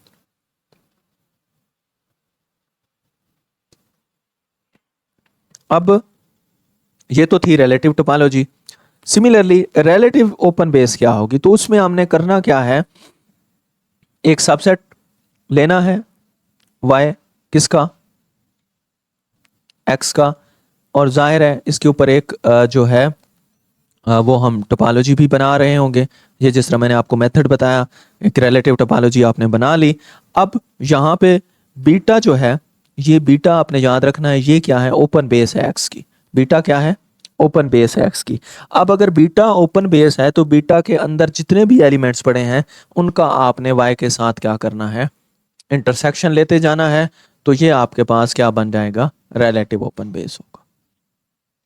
अब ये तो थी relative topology. Similarly relative open base क्या होगी, तो उसमें हमने करना क्या है, एक सबसेट लेना है y किसका, x का, और जाहिर है इसके ऊपर एक जो है वो हम टोपोलॉजी भी बना रहे होंगे। ये जिस तरह मैंने आपको मेथड बताया, एक रिलेटिव टोपोलॉजी आपने बना ली। अब यहाँ पे बीटा जो है, ये बीटा आपने याद रखना है, ये क्या है, ओपन बेस है x की। बीटा क्या है, ओपन बेस है x की। अब अगर बीटा ओपन बेस है तो बीटा के अंदर जितने भी एलिमेंट्स पड़े हैं उनका आपने y के साथ क्या करना है, इंटरसेक्शन लेते जाना है। तो ये आपके पास क्या बन जाएगा, रिलेटिव ओपन बेस होगा।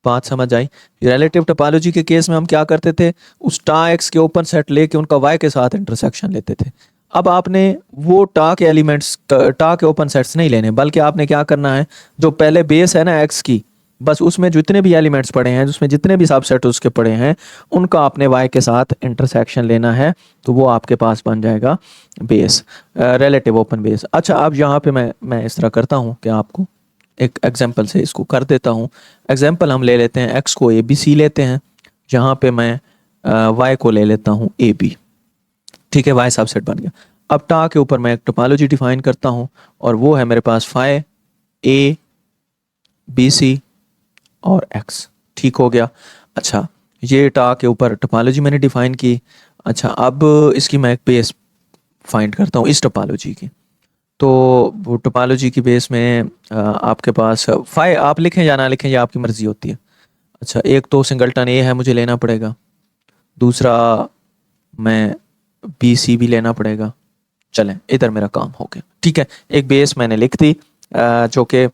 बात समझ आई। रिलेटिव टोपोलॉजी के केस में हम क्या करते थे, उस टा एक्स के ओपन सेट लेके उनका y के साथ इंटरसेक्शन लेते थे। अब आपने वो टा के एलिमेंट्स, टा के ओपन सेट्स नहीं लेने, बल्कि आपने क्या करना है, जो पहले बेस है ना एक्स की, बस उसमें जितने भी एलिमेंट्स पड़े हैं, उसमें जितने भी सबसेट उसके पड़े हैं, उनका आपने y के साथ इंटरसेक्शन लेना है। तो वो आपके पास बन जाएगा बेस, रिलेटिव ओपन बेस। अच्छा, अब यहाँ पे मैं इस तरह करता हूँ कि आपको एक एग्जांपल से इसको कर देता हूँ। एग्जांपल हम ले लेते हैं, x को ए बी सी लेते हैं, जहाँ पे मैं y को ले लेता हूँ ए बी। ठीक है, y सबसेट बन गया। अब टा के ऊपर मैं एक टोपोलॉजी डिफाइन करता हूँ, और वो है मेरे पास फाई ए बी सी और x। ठीक हो गया। अच्छा, ये टा के ऊपर टोपोलॉजी मैंने डिफाइन की। अच्छा, अब इसकी मैं एक बेस फाइंड करता हूँ इस टोपोलॉजी की। तो वो टोपोलॉजी की बेस में आपके पास फाई आप लिखें या ना लिखें, ये आपकी मर्जी होती है। अच्छा, एक तो सिंगलटन ए है, मुझे लेना पड़ेगा। दूसरा मैं बी सी भी लेना पड़ेगा। चलें, इधर मेरा काम हो गया। ठीक है, एक बेस मैंने लिख दी, जो कि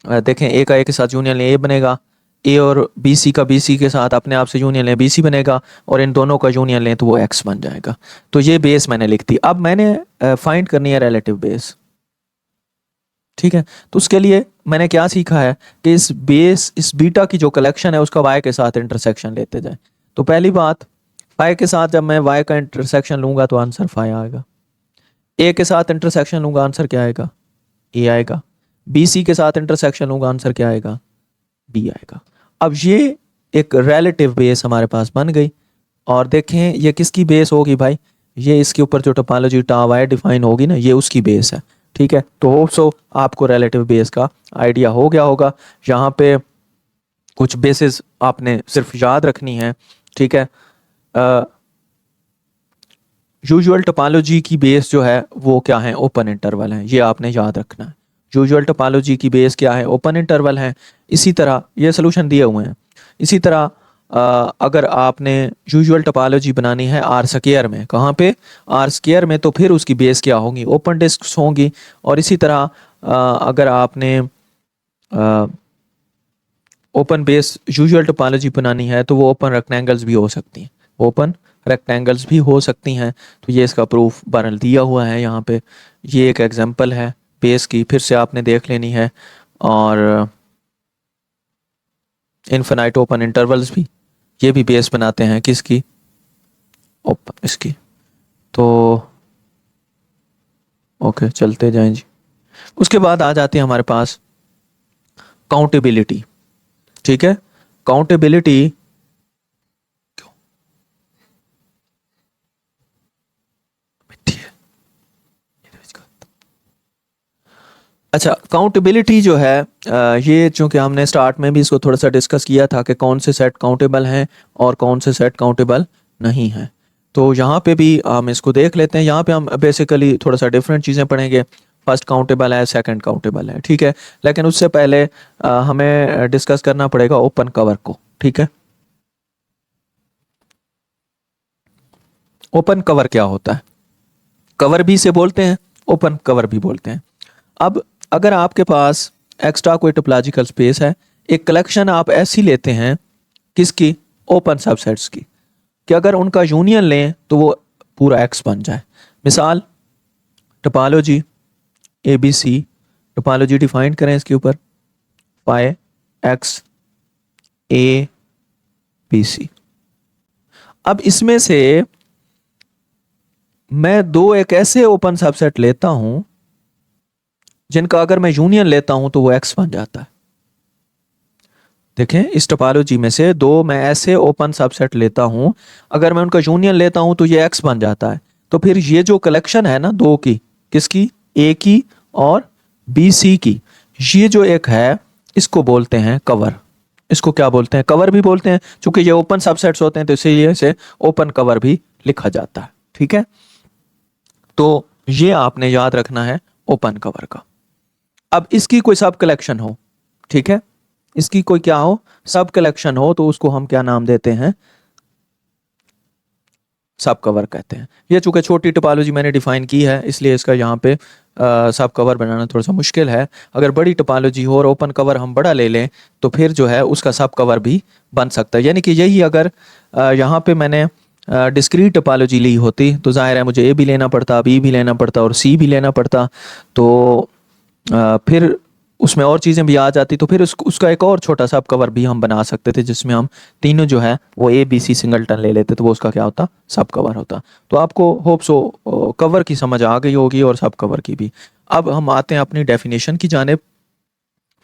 देखें, ए का ए के साथ यूनियन ले ए बनेगा, ए और बी सी का बी सी के साथ अपने आप से यूनियन लें बी सी बनेगा, और इन दोनों का यूनियन लें तो वो एक्स बन जाएगा। तो ये बेस मैंने लिख दी। अब मैंने फाइंड करनी है रिलेटिव बेस। ठीक है, तो उसके लिए मैंने क्या सीखा है कि इस बेस, इस बीटा की जो कलेक्शन है उसका y के साथ इंटरसेक्शन लेते जाए। तो पहली बात, फाई के साथ जब मैं y का इंटरसेक्शन लूंगा तो आंसर फाई आएगा। ए के साथ इंटरसेक्शन लूंगा, आंसर क्या आएगा, ए आएगा। बी सी के साथ इंटरसेक्शन लूंगा, आंसर क्या आएगा, बी आएगा। अब ये एक रिलेटिव बेस हमारे पास बन गई। और देखें ये किसकी बेस होगी भाई, ये इसके ऊपर जो टोपोलॉजी टा वाई डिफाइन होगी ना, ये उसकी बेस है। ठीक है, तो होप सो आपको रिलेटिव बेस का आइडिया हो गया होगा। यहाँ पे कुछ बेसिस आपने सिर्फ याद रखनी है। ठीक है, यूजुअल टोपोलॉजी की बेस जो है वो क्या है, ओपन इंटरवल है, ये आपने याद रखना है। यूजुअल टोपोलॉजी की बेस क्या है, ओपन इंटरवल है। इसी तरह ये सोल्यूशन दिए हुए हैं। इसी तरह अगर आपने यूजुअल टोपोलॉजी बनानी है आर स्क्वायर में, कहाँ पे, आर स्क्वायर में, तो फिर उसकी बेस क्या होंगी, ओपन डिस्क्स होंगी। और इसी तरह अगर आपने ओपन बेस यूजुअल टोपोलॉजी बनानी है तो वो ओपन रेक्टेंगल्स भी हो सकती हैं, ओपन रेक्टेंगल्स भी हो सकती हैं। तो ये इसका प्रूफ बरल दिया हुआ है यहाँ पे। ये एक एग्जांपल है बेस की, फिर से आपने देख लेनी है। और इनफिनाइट ओपन इंटरवल्स भी, ये भी बेस बनाते हैं किसकी, ओपन इसकी। तो ओके, चलते जाएं जी। उसके बाद आ जाती है हमारे पास काउंटेबिलिटी। ठीक है, काउंटेबिलिटी अच्छा, काउंटेबिलिटी जो है ये चूंकि हमने स्टार्ट में भी इसको थोड़ा सा डिस्कस किया था कि कौन से सेट काउंटेबल हैं और कौन से सेट काउंटेबल नहीं हैं। तो यहाँ पे भी हम इसको देख लेते हैं। यहाँ पे हम बेसिकली थोड़ा सा डिफरेंट चीज़ें पढ़ेंगे। फर्स्ट काउंटेबल है, सेकंड काउंटेबल है, ठीक है। लेकिन उससे पहले हमें डिस्कस करना पड़ेगा ओपन कवर को, ठीक है। ओपन कवर क्या होता है, कवर भी इसे बोलते हैं, ओपन कवर भी बोलते हैं। अब अगर आपके पास एक्स्ट्रा कोई टोपोलॉजिकल स्पेस है, एक कलेक्शन आप ऐसी लेते हैं किसकी, ओपन सबसेट्स की, कि अगर उनका यूनियन लें तो वो पूरा एक्स बन जाए। मिसाल topology A B C, topology define करें इसके ऊपर, phi X A B C. अब इसमें से मैं दो एक ऐसे ओपन सबसेट लेता हूं जिनका अगर मैं यूनियन लेता हूं तो वो एक्स बन जाता है। देखें, इस टोपोलॉजी में से दो मैं ऐसे ओपन सबसेट लेता हूं, अगर मैं उनका यूनियन लेता हूं तो ये एक्स बन जाता है। तो फिर ये जो कलेक्शन है ना दो की, किसकी, ए की और बी सी की, ये जो एक है इसको बोलते हैं कवर। इसको क्या बोलते हैं, कवर भी बोलते हैं। चूंकि ये ओपन सबसेट्स होते हैं तो इसीलिए इसे ओपन कवर भी लिखा जाता है, ठीक है। तो ये आपने याद रखना है ओपन कवर का। अब इसकी कोई सब कलेक्शन हो, ठीक है, इसकी कोई क्या हो, सब कलेक्शन हो, तो उसको हम क्या नाम देते हैं, सब कवर कहते हैं। ये चूंकि छोटी टोपोलॉजी मैंने डिफाइन की है इसलिए इसका यहाँ पे सब कवर बनाना थोड़ा सा मुश्किल है। अगर बड़ी टोपोलॉजी हो और ओपन कवर हम बड़ा ले लें तो फिर जो है उसका सब कवर भी बन सकता है। यानी कि यही अगर यहाँ पे मैंने डिस्क्रीट टोपोलॉजी ली होती तो जाहिर है मुझे ए भी लेना पड़ता, बी भी लेना पड़ता और सी भी लेना पड़ता। तो फिर उसमें और चीज़ें भी आ जाती, तो फिर उसका एक और छोटा सा कवर भी हम बना सकते थे जिसमें हम तीनों जो है वो ए बी सी सिंगलटन ले लेते, तो वो उसका क्या होता, सब कवर होता। तो आपको होप सो कवर की समझ आ गई होगी और सब कवर की भी। अब हम आते हैं अपनी डेफिनेशन की जानिब।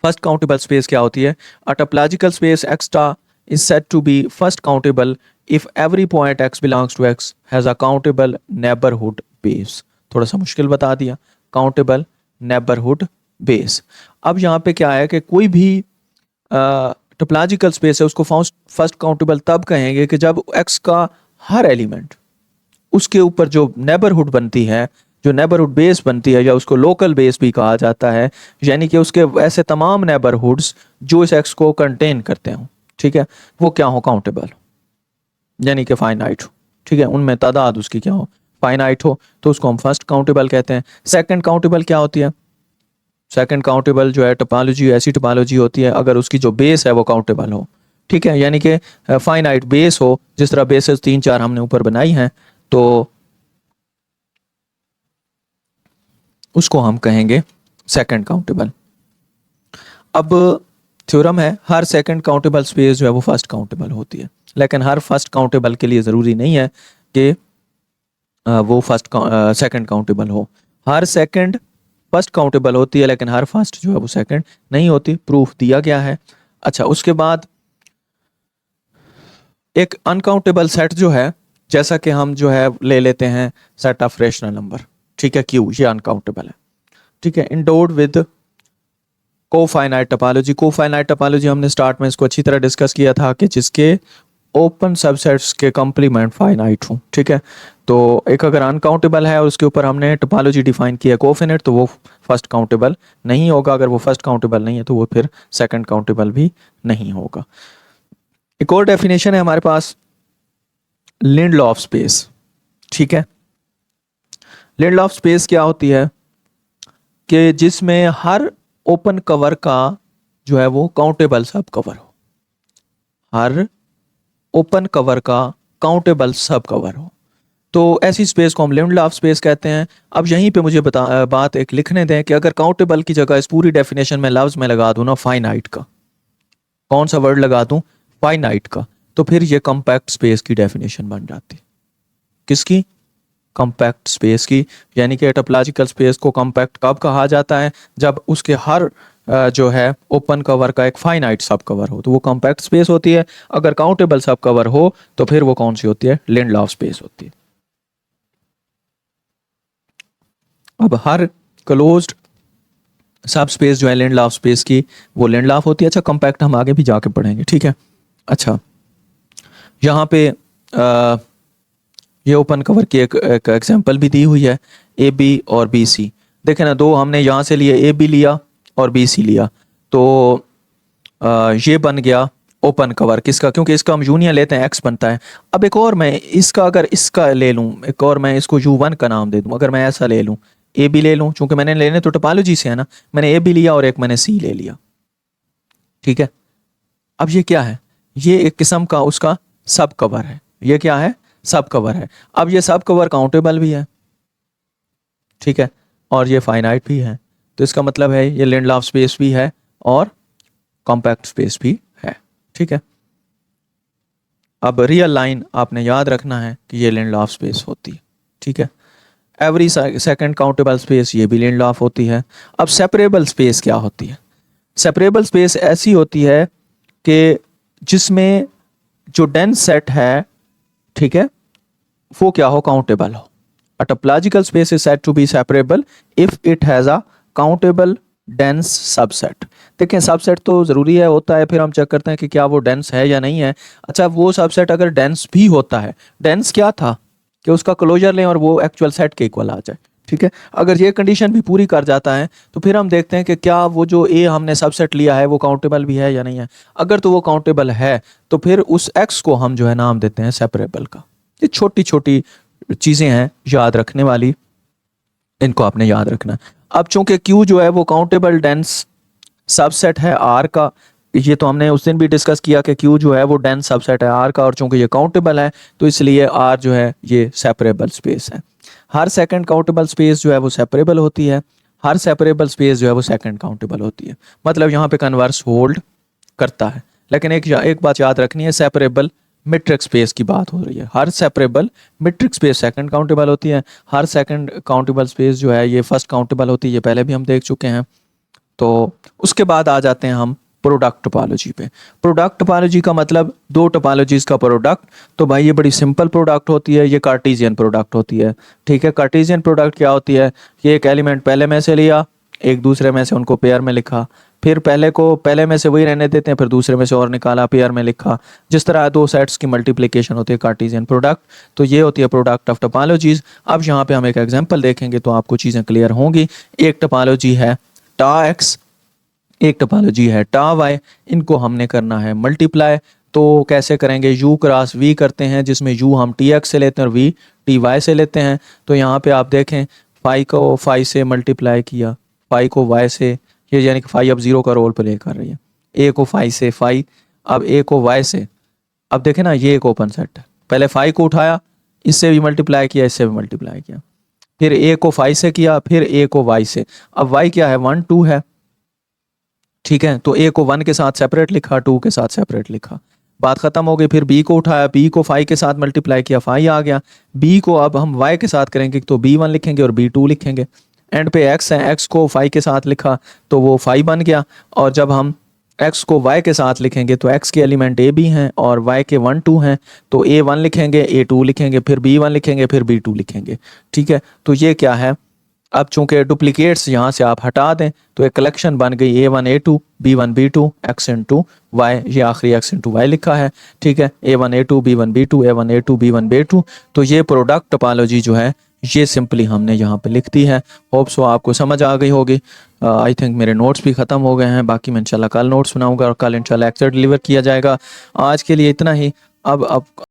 फर्स्ट काउंटेबल स्पेस क्या होती है, a topological space X is said to be first countable if every point x belongs to X has a countable neighbourhood base. थोड़ा सा मुश्किल बता दिया, काउंटेबल नेबरहुड बेस। अब यहाँ पे क्या है कि कोई भी टोपोलॉजिकल स्पेस है उसको फर्स्ट काउंटेबल तब कहेंगे कि जब एक्स का हर एलिमेंट उसके ऊपर जो नेबरहुड बनती है, जो नेबरहुड बेस बनती है, या उसको लोकल बेस भी कहा जाता है, यानी कि उसके ऐसे तमाम नेबरहुड्स जो इस एक्स को कंटेन करते हो, ठीक है, वो क्या हो, काउंटेबल, यानी कि फाइनाइट हो, ठीक है, उनमें तादाद उसकी क्या हो, फाइनाइट हो, तो उसको हम फर्स्ट काउंटेबल कहते हैं। सेकंड काउंटेबल क्या होती है, सेकंड काउंटेबल जो है टोपोलॉजी ऐसी टोपोलॉजी होती है अगर उसकी जो बेस है वो काउंटेबल हो, ठीक है, यानी कि फाइनाइट बेस हो, जिस तरह बेसेस 3-4 हमने ऊपर बनाई हैं, तो उसको हम कहेंगे सेकंड काउंटेबल। अब थ्योरम है, हर सेकंड काउंटेबल स्पेस जो है वो फर्स्ट काउंटेबल होती है, लेकिन हर फर्स्ट काउंटेबल के लिए ज़रूरी नहीं है कि वो सेकंड काउंटेबल हो। हर सेकंड फर्स्ट काउंटेबल होती है लेकिन हर फर्स्ट जो है वो सेकंड नहीं होती, प्रूफ दिया गया है। अच्छा, उसके बाद एक अनकाउंटेबल सेट जो है, जैसा कि हम जो है ले लेते हैं सेट ऑफ रेशनल नंबर, ठीक है, क्यू, ये अनकाउंटेबल है, ठीक है, इंडोड विद कोफाइनाइट टोपोलॉजी। कोफाइनाइट टोपोलॉजी हमने स्टार्ट में इसको अच्छी तरह डिस्कस किया था कि जिसके ओपन सबसेट्स के कंप्लीमेंट फाइनाइट हो, ठीक है। तो एक अगर अनकाउंटेबल है और उसके ऊपर हमने टोपोलॉजी डिफाइन किया कोफिनिट, तो वो फर्स्ट काउंटेबल नहीं होगा। अगर वो फर्स्ट काउंटेबल नहीं है तो वो फिर सेकंड काउंटेबल भी नहीं होगा। एक और डेफिनेशन है हमारे पास, लिंडल ऑफ स्पेस। ठीक है, लिंडल ऑफ स्पेस क्या होती है कि जिसमें हर ओपन कवर का जो है वो काउंटेबल सब कवर हो, हर ओपन कवर का काउंटेबल सब कवर हो, तो ऐसी स्पेस को हम लिमिट ऑफ स्पेस कहते हैं। अब यहीं पे मुझे बात एक लिखने दें कि अगर काउंटेबल की जगह इस पूरी डेफिनेशन में लफ्ज में लगा दूं ना फाइनाइट का, कौन सा वर्ड लगा दूं, फाइनाइट का, तो फिर ये कॉम्पैक्ट स्पेस की डेफिनेशन बन जाती। किसकी, कॉम्पैक्ट स्पेस की। यानी कि टोपोलॉजिकल स्पेस को कॉम्पैक्ट कब कहा जाता है, जब उसके हर जो है ओपन कवर का एक फाइनाइट सब कवर हो, तो वो कॉम्पैक्ट स्पेस होती है। अगर काउंटेबल सब कवर हो तो फिर वो कौन सी होती है, लिंडल ऑफ स्पेस होती है। अब हर क्लोज्ड सब स्पेस जो है लिंडल ऑफ स्पेस की, वो लिंडल ऑफ होती है। अच्छा, कॉम्पैक्ट हम आगे भी जाके पढ़ेंगे, ठीक है। अच्छा, यहाँ पे ये ओपन कवर की एक एग्जांपल भी दी हुई है, ए बी और बी सी। देखें ना, दो हमने यहाँ से लिए, ए बी लिया और बी सी लिया, तो ये बन गया ओपन कवर किसका, क्योंकि इसका हम यूनियन लेते हैं एक्स बनता है। अब एक और मैं इसका अगर इसका ले लूँ, एक और मैं इसको U1 का नाम दे दूँ, अगर मैं ऐसा ले लूँ, ए बी ले लूँ, चूंकि मैंने लेने तो टोपोलॉजी से है ना, मैंने ए बी लिया और एक मैंने सी ले लिया, ठीक है। अब ये क्या है, ये एक किस्म का उसका सब कवर है। ये क्या है, सब कवर है। अब ये सब कवर काउंटेबल भी है, ठीक है, और ये फाइनाइट भी है, तो इसका मतलब है ये लिंडल ऑफ स्पेस भी है और कॉम्पैक्ट स्पेस भी है, ठीक है। अब रियल लाइन आपने याद रखना है कि ये लिंडल ऑफ स्पेस होती है, ठीक है। एवरी सेकंड काउंटेबल स्पेस, ये भी लिंडल ऑफ होती है। अब सेपरेबल स्पेस क्या होती है, सेपरेबल स्पेस ऐसी होती है कि जिसमें जो डेंस सेट है, ठीक है, वो क्या हो, काउंटेबल हो। A topological space is said to be separable if it has a countable dense subset। देखें, सबसेट तो जरूरी है, होता है, फिर हम चेक करते हैं कि क्या वो डेंस है या नहीं है। अच्छा, वो सबसेट अगर डेंस भी होता है, डेंस क्या था कि उसका क्लोजर लें और वो एक्चुअल सेट के इक्वल आ जाए, ठीक है। अगर ये कंडीशन भी पूरी कर जाता है तो फिर हम देखते हैं कि क्या वो जो ए हमने सबसेट लिया है वो काउंटेबल भी है या नहीं है। अगर तो वो काउंटेबल है तो फिर उस एक्स को हम जो है नाम देते हैं सेपरेबल का। ये छोटी छोटी चीज़ें हैं याद रखने वाली, इनको आपने याद रखना। अब चूंकि Q जो है वो काउंटेबल डेंस सबसेट है R का, ये तो हमने उस दिन भी डिस्कस किया कि Q जो है वो डेंस सबसेट है R का, और चूंकि ये काउंटेबल है तो इसलिए R जो है ये सेपरेबल स्पेस है। हर सेकंड काउंटेबल स्पेस जो है वो सेपरेबल होती है, हर सेपरेबल स्पेस जो है वो सेकंड काउंटेबल होती है। मतलब यहाँ पे कन्वर्स होल्ड करता है। लेकिन एक बात याद रखनी है, सेपरेबल मीट्रिक स्पेस की बात हो रही है। हर separable metric space second countable होती है, हर सेकंड काउंटेबल स्पेस जो है ये फर्स्ट काउंटेबल होती है। ये पहले भी हम देख चुके हैं। तो उसके बाद आ जाते हैं हम प्रोडक्ट टोपोलॉजी पे। प्रोडक्ट टोपोलॉजी का मतलब दो टोपोलॉजीज का प्रोडक्ट। तो भाई ये बड़ी सिंपल प्रोडक्ट होती है, ये कार्टेशियन प्रोडक्ट होती है, ठीक है। कार्टेशियन प्रोडक्ट क्या होती है, ये एक एलिमेंट पहले में से लिया, एक दूसरे में से उनको पेयर में लिखा, फिर पहले को पहले में से वही रहने देते हैं, फिर दूसरे में से और निकाला, पेयर में लिखा। जिस तरह दो सेट्स की मल्टीप्लिकेशन होती है कार्टेशियन प्रोडक्ट, तो ये होती है प्रोडक्ट ऑफ टोपोलॉजीज। अब यहाँ पे हम एक एग्जांपल देखेंगे तो आपको चीज़ें क्लियर होंगी। एक टोपोलॉजी है टा एक्स, एक टोपोलॉजी है टा वाई। इनको हमने करना है मल्टीप्लाई। तो कैसे करेंगे, u क्रॉस v करते हैं, जिसमें u हम टी एक्स से लेते हैं और v टी वाई से लेते हैं। तो यहाँ पे आप देखें, फाई को फाई से मल्टीप्लाई किया, फाई को y से, ये यानी कि फाई अब जीरो का रोल प्ले कर रही है। ए को फाई से फाई, अब ए को y से। अब देखें ना, ये एक ओपन सेट है, पहले फाई को उठाया, इससे भी मल्टीप्लाई किया, इससे भी मल्टीप्लाई किया, फिर ए को फाई से किया, फिर ए को y से। अब y क्या है, 1 2 है, ठीक है। तो ए को 1 के साथ सेपरेट लिखा, 2 के साथ सेपरेट लिखा, बात खत्म हो गई। फिर बी को उठाया, बी को फाई के साथ मल्टीप्लाई किया, फाई आ गया। बी को अब हम वाई के साथ करेंगे तो b1 लिखेंगे और b2 लिखेंगे। एंड पे x है, x को फाई के साथ लिखा तो वो फाई बन गया। और जब हम x को y के साथ लिखेंगे तो x के एलिमेंट a b हैं और y के 1 2 हैं, तो a1 लिखेंगे, a2 लिखेंगे, फिर b1 लिखेंगे, फिर b2 लिखेंगे, ठीक है। तो ये क्या है, अब चूंकि डुप्लीकेट्स यहाँ से आप हटा दें तो एक कलेक्शन बन गई a1 a2 b1 b2 x into y, ये आखिरी x इंटू y लिखा है, ठीक है। a1 a2 b1 b2 a1 a2 b1 b2। तो ये प्रोडक्ट टोपोलॉजी जो है ये सिंपली हमने यहाँ पे लिख दी है। होप सो आपको समझ आ गई होगी। आई थिंक मेरे नोट्स भी ख़त्म हो गए हैं, बाकी मैं इंशाल्लाह कल नोट्स बनाऊंगा और कल इंशाल्लाह लेक्चर डिलीवर किया जाएगा। आज के लिए इतना ही। अब